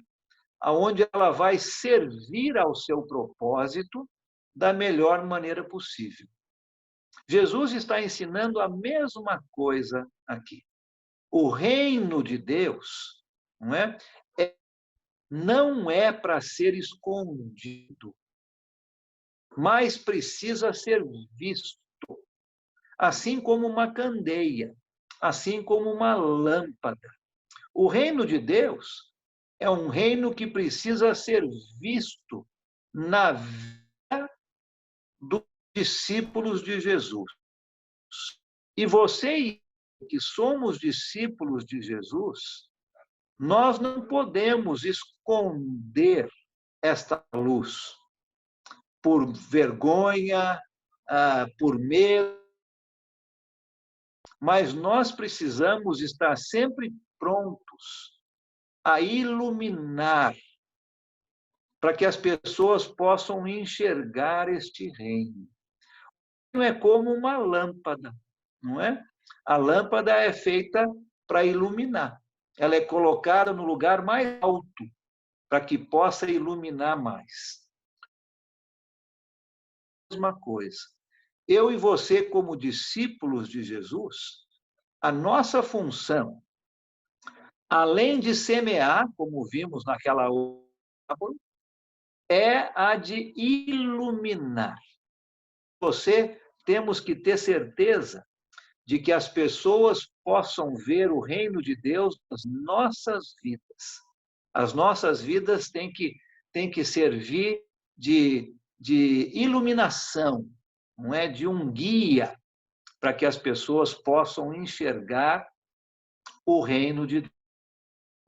onde ela vai servir ao seu propósito da melhor maneira possível. Jesus está ensinando a mesma coisa aqui. O reino de Deus não é para ser escondido, mas precisa ser visto, assim como uma candeia, assim como uma lâmpada. O reino de Deus é um reino que precisa ser visto na vida dos discípulos de Jesus. E você e eu, que somos discípulos de Jesus, nós não podemos esconder esta luz por vergonha, por medo, mas nós precisamos estar sempre prontos a iluminar para que as pessoas possam enxergar este reino. Não é como uma lâmpada, não é? A lâmpada é feita para iluminar. Ela é colocada no lugar mais alto para que possa iluminar mais. Mesma coisa. Eu e você, como discípulos de Jesus, a nossa função, além de semear, como vimos naquela parábola, é a de iluminar. Você temos que ter certeza de que as pessoas possam ver o reino de Deus nas nossas vidas. As nossas vidas têm que servir de iluminação, não é? De um guia para que as pessoas possam enxergar o reino de Deus.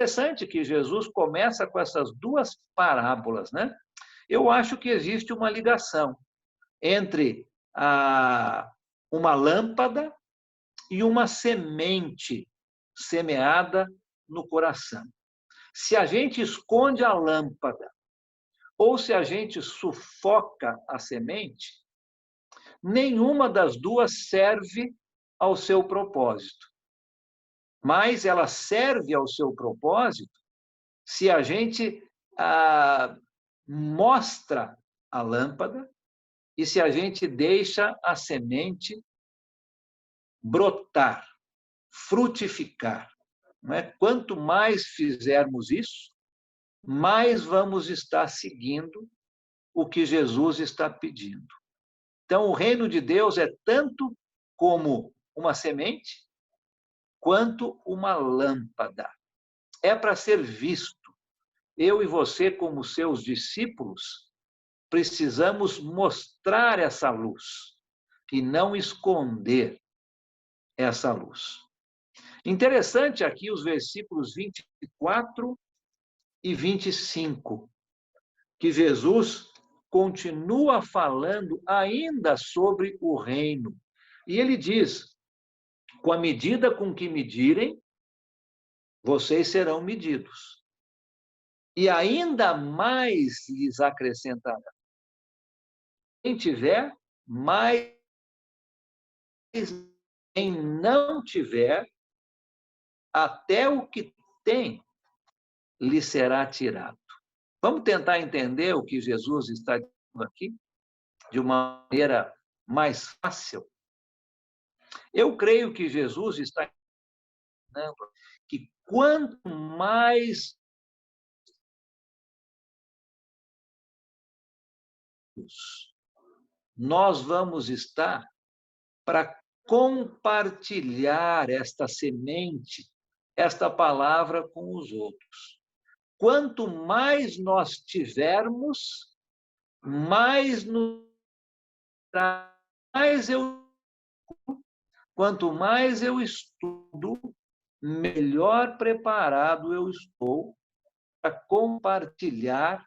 Interessante que Jesus começa com essas duas parábolas, né? Eu acho que existe uma ligação entre uma lâmpada e uma semente semeada no coração. Se a gente esconde a lâmpada ou se a gente sufoca a semente, nenhuma das duas serve ao seu propósito. Mas ela serve ao seu propósito se a gente mostra a lâmpada e se a gente deixa a semente brotar, frutificar. Não é? Quanto mais fizermos isso, mais vamos estar seguindo o que Jesus está pedindo. Então, o reino de Deus é tanto como uma semente, quanto uma lâmpada. É para ser visto. Eu e você, como seus discípulos, precisamos mostrar essa luz e não esconder essa luz. Interessante aqui os versículos 24 e 25, que Jesus continua falando ainda sobre o reino. E ele diz: com a medida com que medirem, vocês serão medidos. E ainda mais lhes acrescentará. Quem tiver, mais. Quem não tiver, até o que tem lhe será tirado. Vamos tentar entender o que Jesus está dizendo aqui de uma maneira mais fácil. Eu creio que Jesus está dizendo que quanto mais nós vamos estar para compartilhar esta semente, esta palavra com os outros. Quanto mais nós tivermos, mais quanto mais eu estudo, melhor preparado eu estou para compartilhar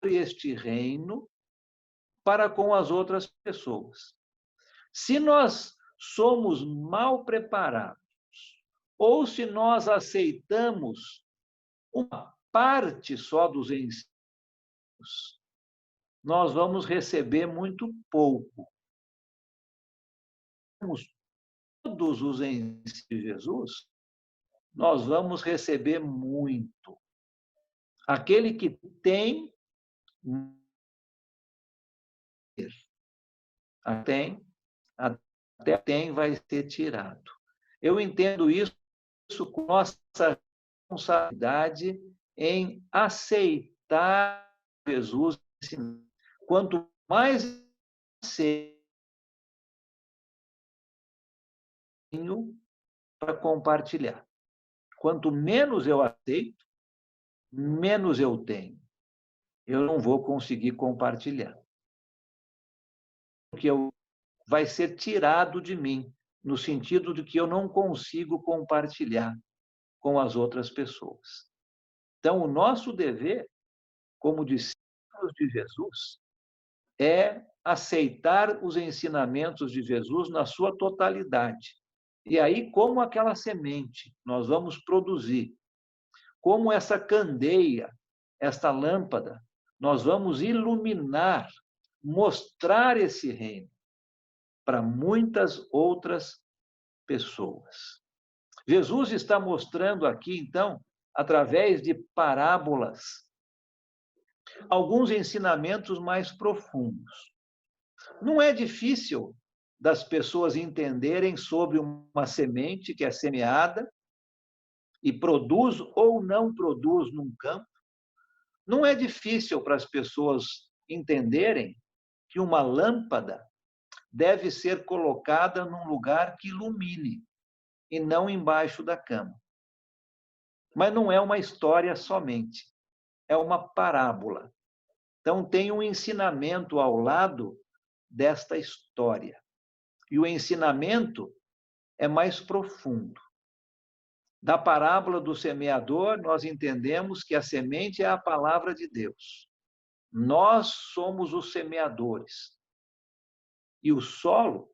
este reino para com as outras pessoas. Se nós somos mal preparados, ou se nós aceitamos uma parte só dos ensinos, nós vamos receber muito pouco. Todos os ensinos de Jesus, nós vamos receber muito. Aquele que tem, até tem vai ser tirado. Eu entendo isso com nossa responsabilidade em aceitar Jesus. Quanto mais tenho para compartilhar, quanto menos eu aceito, menos eu tenho, eu não vou conseguir compartilhar. Porque vai ser tirado de mim, no sentido de que eu não consigo compartilhar com as outras pessoas. Então, o nosso dever, como discípulos de Jesus, é aceitar os ensinamentos de Jesus na sua totalidade. E aí, como aquela semente, nós vamos produzir, como essa candeia, esta lâmpada, nós vamos iluminar, mostrar esse reino para muitas outras pessoas. Jesus está mostrando aqui, então, através de parábolas, alguns ensinamentos mais profundos. Não é difícil das pessoas entenderem sobre uma semente que é semeada e produz ou não produz num campo. Não é difícil para as pessoas entenderem que uma lâmpada deve ser colocada num lugar que ilumine e não embaixo da cama. Mas não é uma história somente, é uma parábola. Então, tem um ensinamento ao lado desta história. E o ensinamento é mais profundo. Da parábola do semeador, nós entendemos que a semente é a palavra de Deus. Nós somos os semeadores. E o solo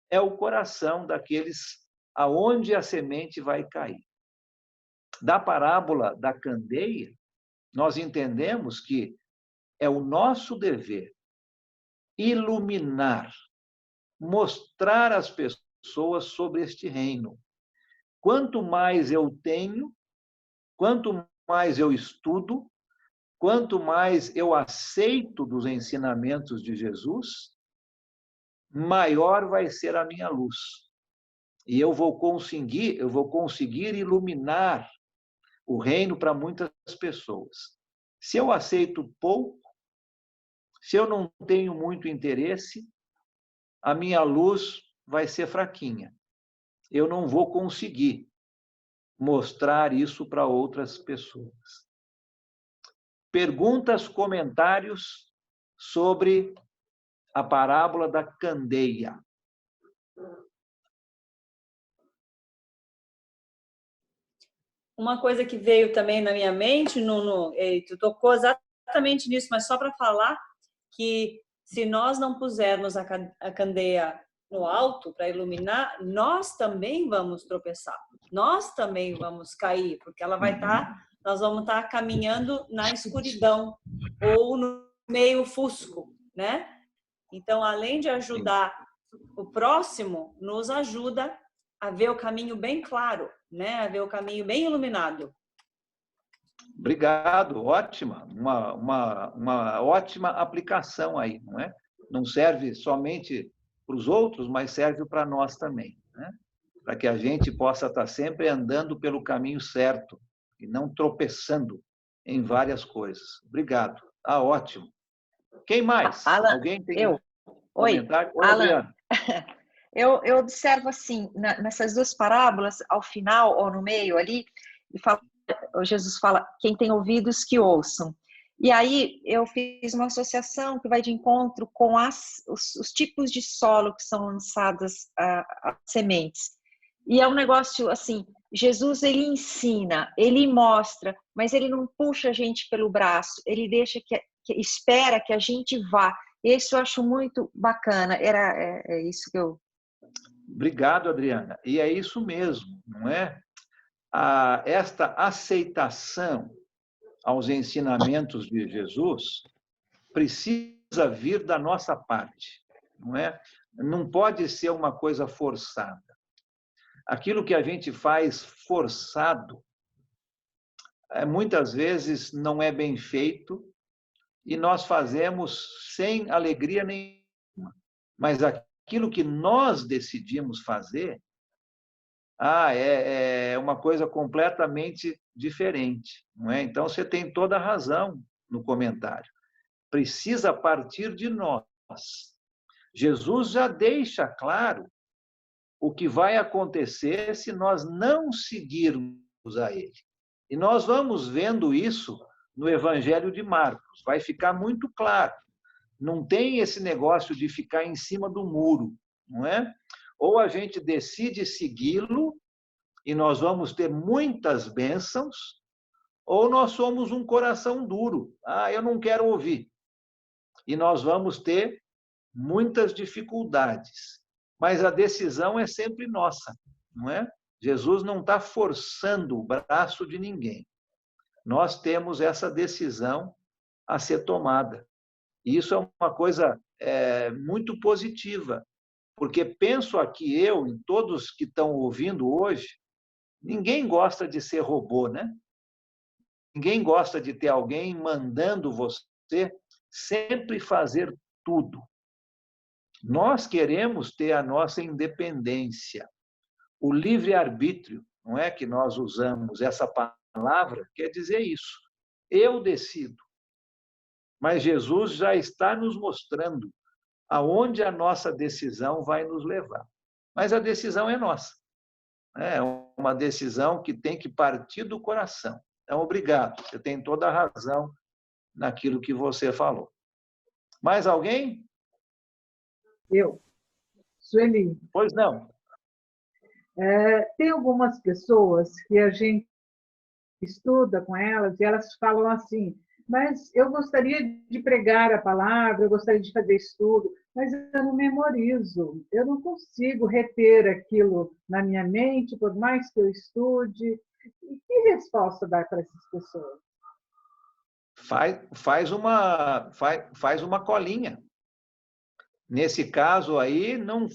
é o coração daqueles aonde a semente vai cair. Da parábola da candeia, nós entendemos que é o nosso dever iluminar, mostrar às pessoas sobre este reino. Quanto mais eu tenho, quanto mais eu estudo, quanto mais eu aceito dos ensinamentos de Jesus, maior vai ser a minha luz. E eu vou conseguir iluminar o reino para muitas pessoas. Se eu aceito pouco, se eu não tenho muito interesse, a minha luz vai ser fraquinha. Eu não vou conseguir mostrar isso para outras pessoas. Perguntas, comentários sobre a parábola da candeia. Uma coisa que veio também na minha mente, tu tocou exatamente nisso, mas só para falar que se nós não pusermos a candeia no alto para iluminar, nós também vamos tropeçar, nós também vamos cair, porque ela vai nós vamos estar caminhando na escuridão ou no meio fusco, né? Então, além de ajudar o próximo, nos ajuda a ver o caminho bem claro, né? A ver o caminho bem iluminado. Obrigado, ótima, uma ótima aplicação aí, não é? Não serve somente para os outros, mas serve para nós também, né? Para que a gente possa estar sempre andando pelo caminho certo e não tropeçando em várias coisas. Obrigado, ótimo. Quem mais? Alan, alguém tem comentário? Oi, Alan, Adriana. Eu observo assim, nessas duas parábolas, ao final ou no meio ali, Jesus fala, quem tem ouvidos que ouçam. E aí eu fiz uma associação que vai de encontro com os tipos de solo que são lançadas as sementes. E é um negócio assim, Jesus ele ensina, ele mostra, mas ele não puxa a gente pelo braço, ele deixa espera que a gente vá. Isso eu acho muito bacana, é isso que eu... Obrigado, Adriana. E é isso mesmo, não é? Esta aceitação aos ensinamentos de Jesus precisa vir da nossa parte, não é? Não pode ser uma coisa forçada. Aquilo que a gente faz forçado, muitas vezes não é bem feito e nós fazemos sem alegria nenhuma. Mas aquilo que nós decidimos fazer, é uma coisa completamente diferente, não é? Então, você tem toda a razão no comentário. Precisa partir de nós. Jesus já deixa claro o que vai acontecer se nós não seguirmos a Ele. E nós vamos vendo isso no Evangelho de Marcos. Vai ficar muito claro. Não tem esse negócio de ficar em cima do muro, não é? Ou a gente decide segui-lo e nós vamos ter muitas bênçãos, ou nós somos um coração duro. Ah, eu não quero ouvir. E nós vamos ter muitas dificuldades. Mas a decisão é sempre nossa, não é? Jesus não está forçando o braço de ninguém. Nós temos essa decisão a ser tomada. E isso é uma coisa muito positiva, porque penso aqui eu, em todos que estão ouvindo hoje, ninguém gosta de ser robô, né? Ninguém gosta de ter alguém mandando você sempre fazer tudo. Nós queremos ter a nossa independência. O livre-arbítrio, não é que nós usamos essa palavra, quer dizer isso. Eu decido. Mas Jesus já está nos mostrando aonde a nossa decisão vai nos levar. Mas a decisão é nossa. É uma decisão que tem que partir do coração. Então, obrigado. Você tem toda a razão naquilo que você falou. Mais alguém? Eu. Sueli. Pois não. Tem algumas pessoas que a gente estuda com elas e elas falam assim, mas eu gostaria de pregar a palavra, eu gostaria de fazer estudo, mas eu não memorizo, eu não consigo reter aquilo na minha mente, por mais que eu estude. E que resposta dar para essas pessoas? Faz uma colinha. Nesse caso aí, não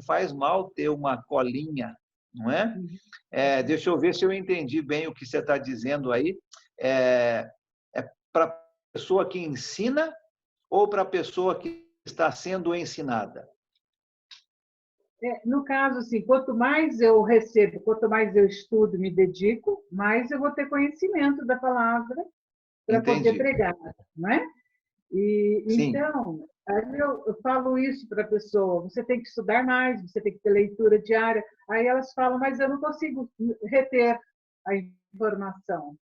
faz mal ter uma colinha, não é? Deixa eu ver se eu entendi bem o que você está dizendo aí. É para a pessoa que ensina ou para a pessoa que está sendo ensinada? No caso, assim, quanto mais eu recebo, quanto mais eu estudo, me dedico, mais eu vou ter conhecimento da palavra para poder pregar, não é? Então, aí eu falo isso para a pessoa, você tem que estudar mais, você tem que ter leitura diária. Aí elas falam, mas eu não consigo reter a informação.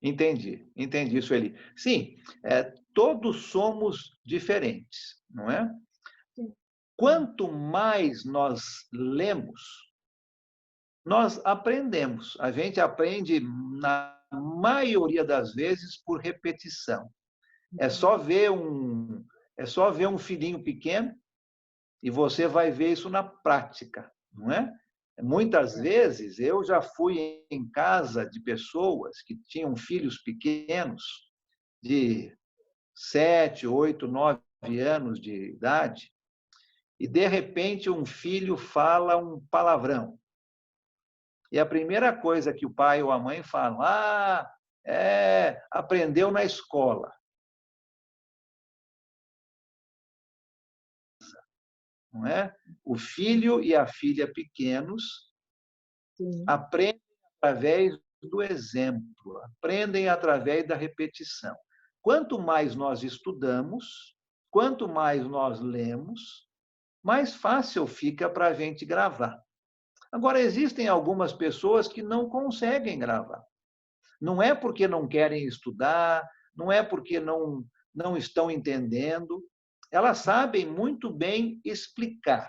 Entendi, Sueli. Sim, todos somos diferentes, não é? Sim. Quanto mais nós lemos, nós aprendemos. A gente aprende, na maioria das vezes, por repetição. É só ver um filhinho pequeno e você vai ver isso na prática, não é? Muitas vezes eu já fui em casa de pessoas que tinham filhos pequenos, de 7, 8, 9 anos de idade, e de repente um filho fala um palavrão. E a primeira coisa que o pai ou a mãe falam, aprendeu na escola. Não é? O filho e a filha pequenos aprendem através do exemplo, aprendem através da repetição. Quanto mais nós estudamos, quanto mais nós lemos, mais fácil fica para a gente gravar. Agora, existem algumas pessoas que não conseguem gravar. Não é porque não querem estudar, não é porque não estão entendendo. Elas sabem muito bem explicar,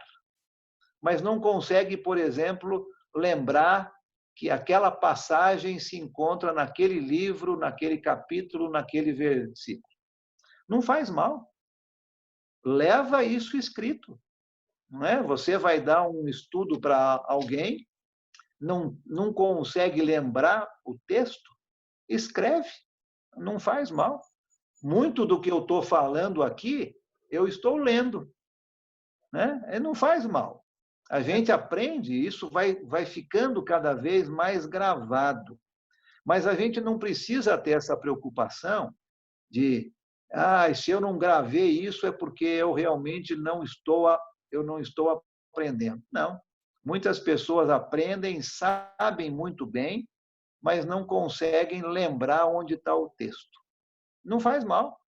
mas não conseguem, por exemplo, lembrar que aquela passagem se encontra naquele livro, naquele capítulo, naquele versículo. Não faz mal. Leva isso escrito. Não é? Você vai dar um estudo para alguém, não consegue lembrar o texto, escreve. Não faz mal. Muito do que eu estou falando aqui, eu estou lendo, né? Não faz mal. A gente aprende, isso vai ficando cada vez mais gravado. Mas a gente não precisa ter essa preocupação de, se eu não gravei isso é porque eu realmente não estou aprendendo. Não. Muitas pessoas aprendem, sabem muito bem, mas não conseguem lembrar onde está o texto. Não faz mal.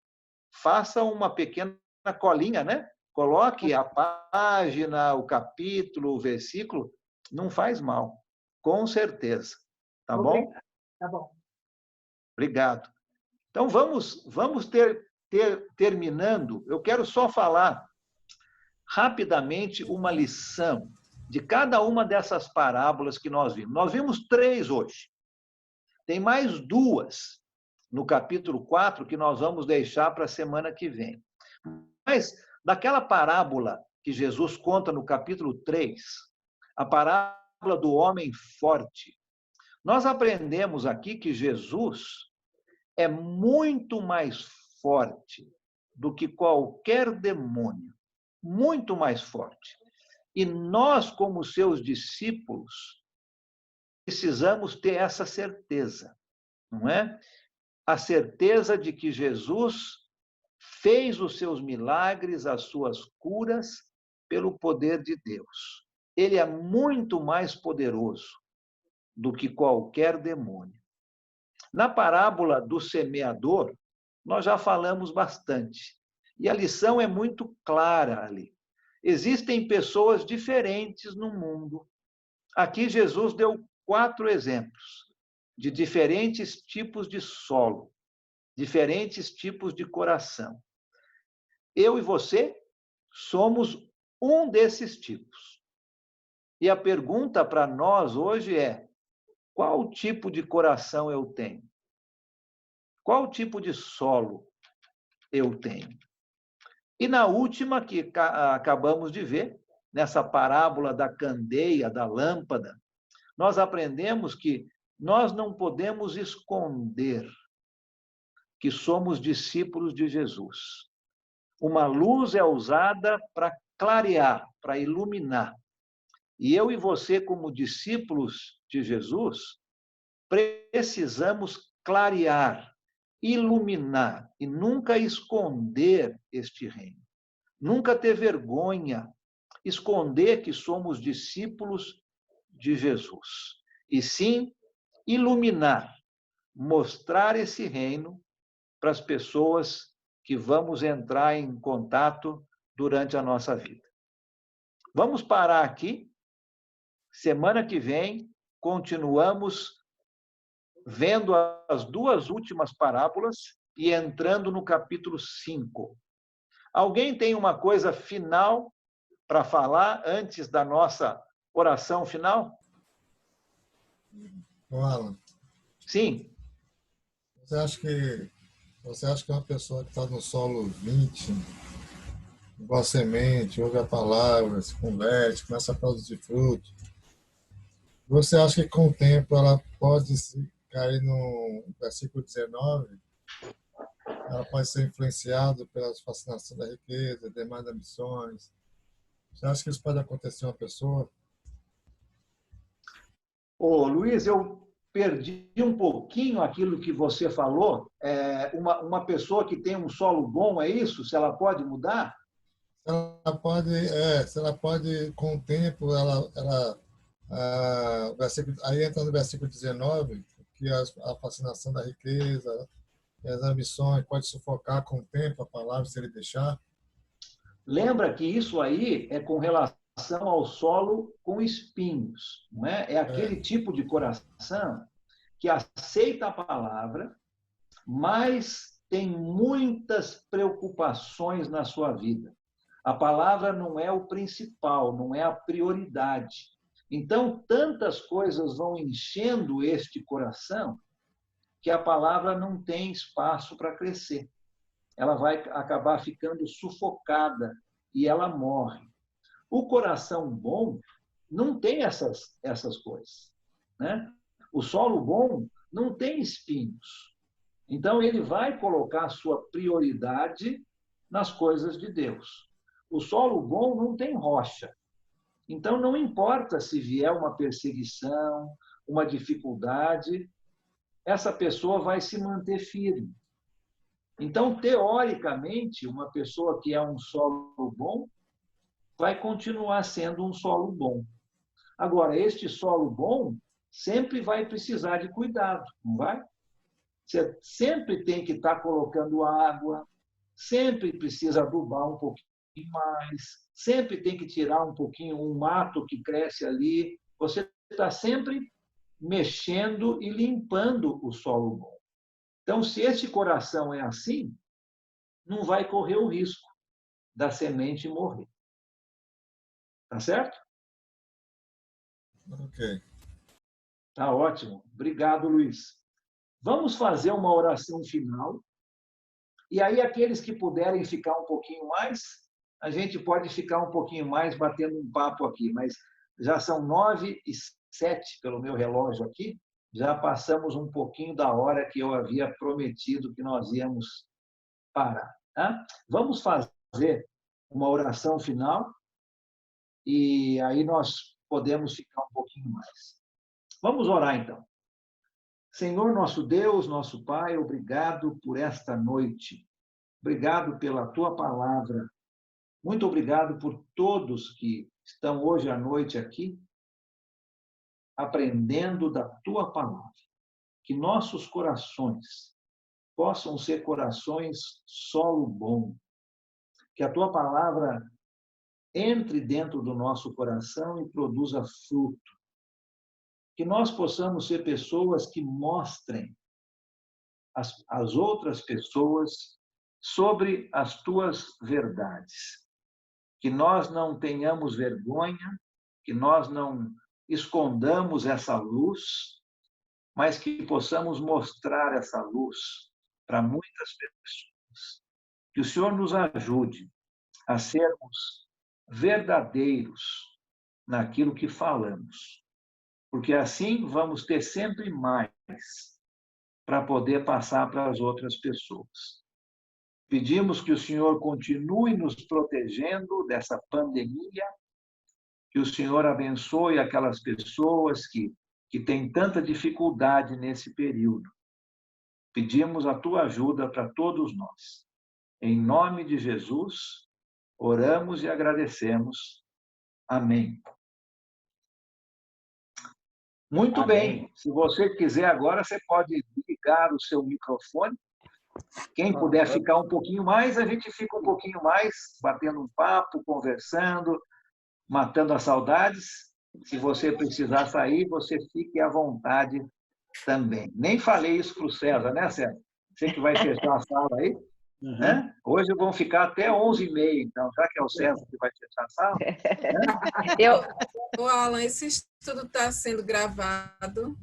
Faça uma pequena colinha, né? Coloque a página, o capítulo, o versículo, não faz mal, com certeza. Tá bom? Tá bom. Obrigado. Então, vamos terminando. Eu quero só falar rapidamente uma lição de cada uma dessas parábolas que nós vimos. Nós vimos 3 hoje. Tem mais 2 no capítulo 4 que nós vamos deixar para a semana que vem. Mas, daquela parábola que Jesus conta no capítulo 3, a parábola do homem forte, nós aprendemos aqui que Jesus é muito mais forte do que qualquer demônio, muito mais forte. E nós, como seus discípulos, precisamos ter essa certeza, não é? A certeza de que Jesus fez os seus milagres, as suas curas, pelo poder de Deus. Ele é muito mais poderoso do que qualquer demônio. Na parábola do semeador, nós já falamos bastante. E a lição é muito clara ali. Existem pessoas diferentes no mundo. Aqui Jesus deu 4 exemplos de diferentes tipos de solo, diferentes tipos de coração. Eu e você somos um desses tipos. E a pergunta para nós hoje é: qual tipo de coração eu tenho? Qual tipo de solo eu tenho? E na última que acabamos de ver, nessa parábola da candeia, da lâmpada, nós aprendemos que nós não podemos esconder que somos discípulos de Jesus. Uma luz é usada para clarear, para iluminar. E eu e você, como discípulos de Jesus, precisamos clarear, iluminar e nunca esconder este reino. Nunca ter vergonha, esconder que somos discípulos de Jesus. E sim, iluminar, mostrar esse reino para as pessoas que vamos entrar em contato durante a nossa vida. Vamos parar aqui. Semana que vem, continuamos vendo as 2 últimas parábolas e entrando no capítulo 5. Alguém tem uma coisa final para falar antes da nossa oração final? Alan, Sim. você acha que uma pessoa que está no solo 20, igual semente, ouve a palavra, se converte, começa a produzir fruto, você acha que com o tempo ela pode cair no versículo 19? Ela pode ser influenciada pela fascinação da riqueza, demais ambições. Você acha que isso pode acontecer a uma pessoa? Ô, Luiz, eu perdi um pouquinho aquilo que você falou. Uma pessoa que tem um solo bom, é isso? Se ela pode mudar? Se ela pode, com o tempo, aí entra no versículo 19, que a fascinação da riqueza e as ambições pode sufocar com o tempo a palavra, se ele deixar. Lembra que isso aí é com relação ao solo com espinhos, não é? É aquele tipo de coração que aceita a palavra, mas tem muitas preocupações na sua vida. A palavra não é o principal, não é a prioridade. Então, tantas coisas vão enchendo este coração que a palavra não tem espaço para crescer. Ela vai acabar ficando sufocada e ela morre. O coração bom não tem essas coisas, né? O solo bom não tem espinhos. Então, ele vai colocar a sua prioridade nas coisas de Deus. O solo bom não tem rocha. Então, não importa se vier uma perseguição, uma dificuldade, essa pessoa vai se manter firme. Então, teoricamente, uma pessoa que é um solo bom vai continuar sendo um solo bom. Agora, este solo bom sempre vai precisar de cuidado, não vai? Você sempre tem que estar colocando água, sempre precisa adubar um pouquinho mais, sempre tem que tirar um pouquinho um mato que cresce ali. Você está sempre mexendo e limpando o solo bom. Então, se esse coração é assim, não vai correr o risco da semente morrer. Tá certo? Ok. Tá ótimo. Obrigado, Luiz. Vamos fazer uma oração final. E aí, aqueles que puderem ficar um pouquinho mais, a gente pode ficar um pouquinho mais batendo um papo aqui, mas já são 9h07 pelo meu relógio aqui, já passamos um pouquinho da hora que eu havia prometido que nós íamos parar. Tá? Vamos fazer uma oração final e aí nós podemos ficar um pouquinho mais. Vamos orar, então. Senhor, nosso Deus, nosso Pai, obrigado por esta noite. Obrigado pela Tua palavra. Muito obrigado por todos que estão hoje à noite aqui, aprendendo da Tua palavra. Que nossos corações possam ser corações solo bom. Que a Tua palavra entre dentro do nosso coração e produza fruto. Que nós possamos ser pessoas que mostrem às outras pessoas sobre as Tuas verdades. Que nós não tenhamos vergonha, que nós não escondamos essa luz, mas que possamos mostrar essa luz para muitas pessoas. Que o Senhor nos ajude a sermos verdadeiros naquilo que falamos, porque assim vamos ter sempre mais para poder passar para as outras pessoas. Pedimos que o Senhor continue nos protegendo dessa pandemia, que o Senhor abençoe aquelas pessoas que têm tanta dificuldade nesse período. Pedimos a Tua ajuda para todos nós. Em nome de Jesus, oramos e agradecemos. Amém. Muito Amém. bem. Se você quiser agora, você pode ligar o seu microfone. Quem puder ficar um pouquinho mais, a gente fica um pouquinho mais, batendo um papo, conversando, matando as saudades. Se você precisar sair, você fique à vontade também. Nem falei isso para o César, né, César? Você que vai fechar a sala aí. Uhum. Né? Hoje vão ficar até 11h30, então, já que é o César que vai fechar a sala. Ô, Alan, esse estudo está sendo gravado?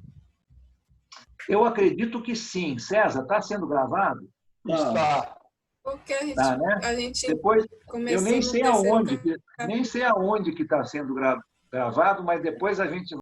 Eu acredito que sim. César, está sendo gravado? Está. Porque a gente, Tá, né? Depois, eu nem sei aonde que está sendo gravado, mas depois a gente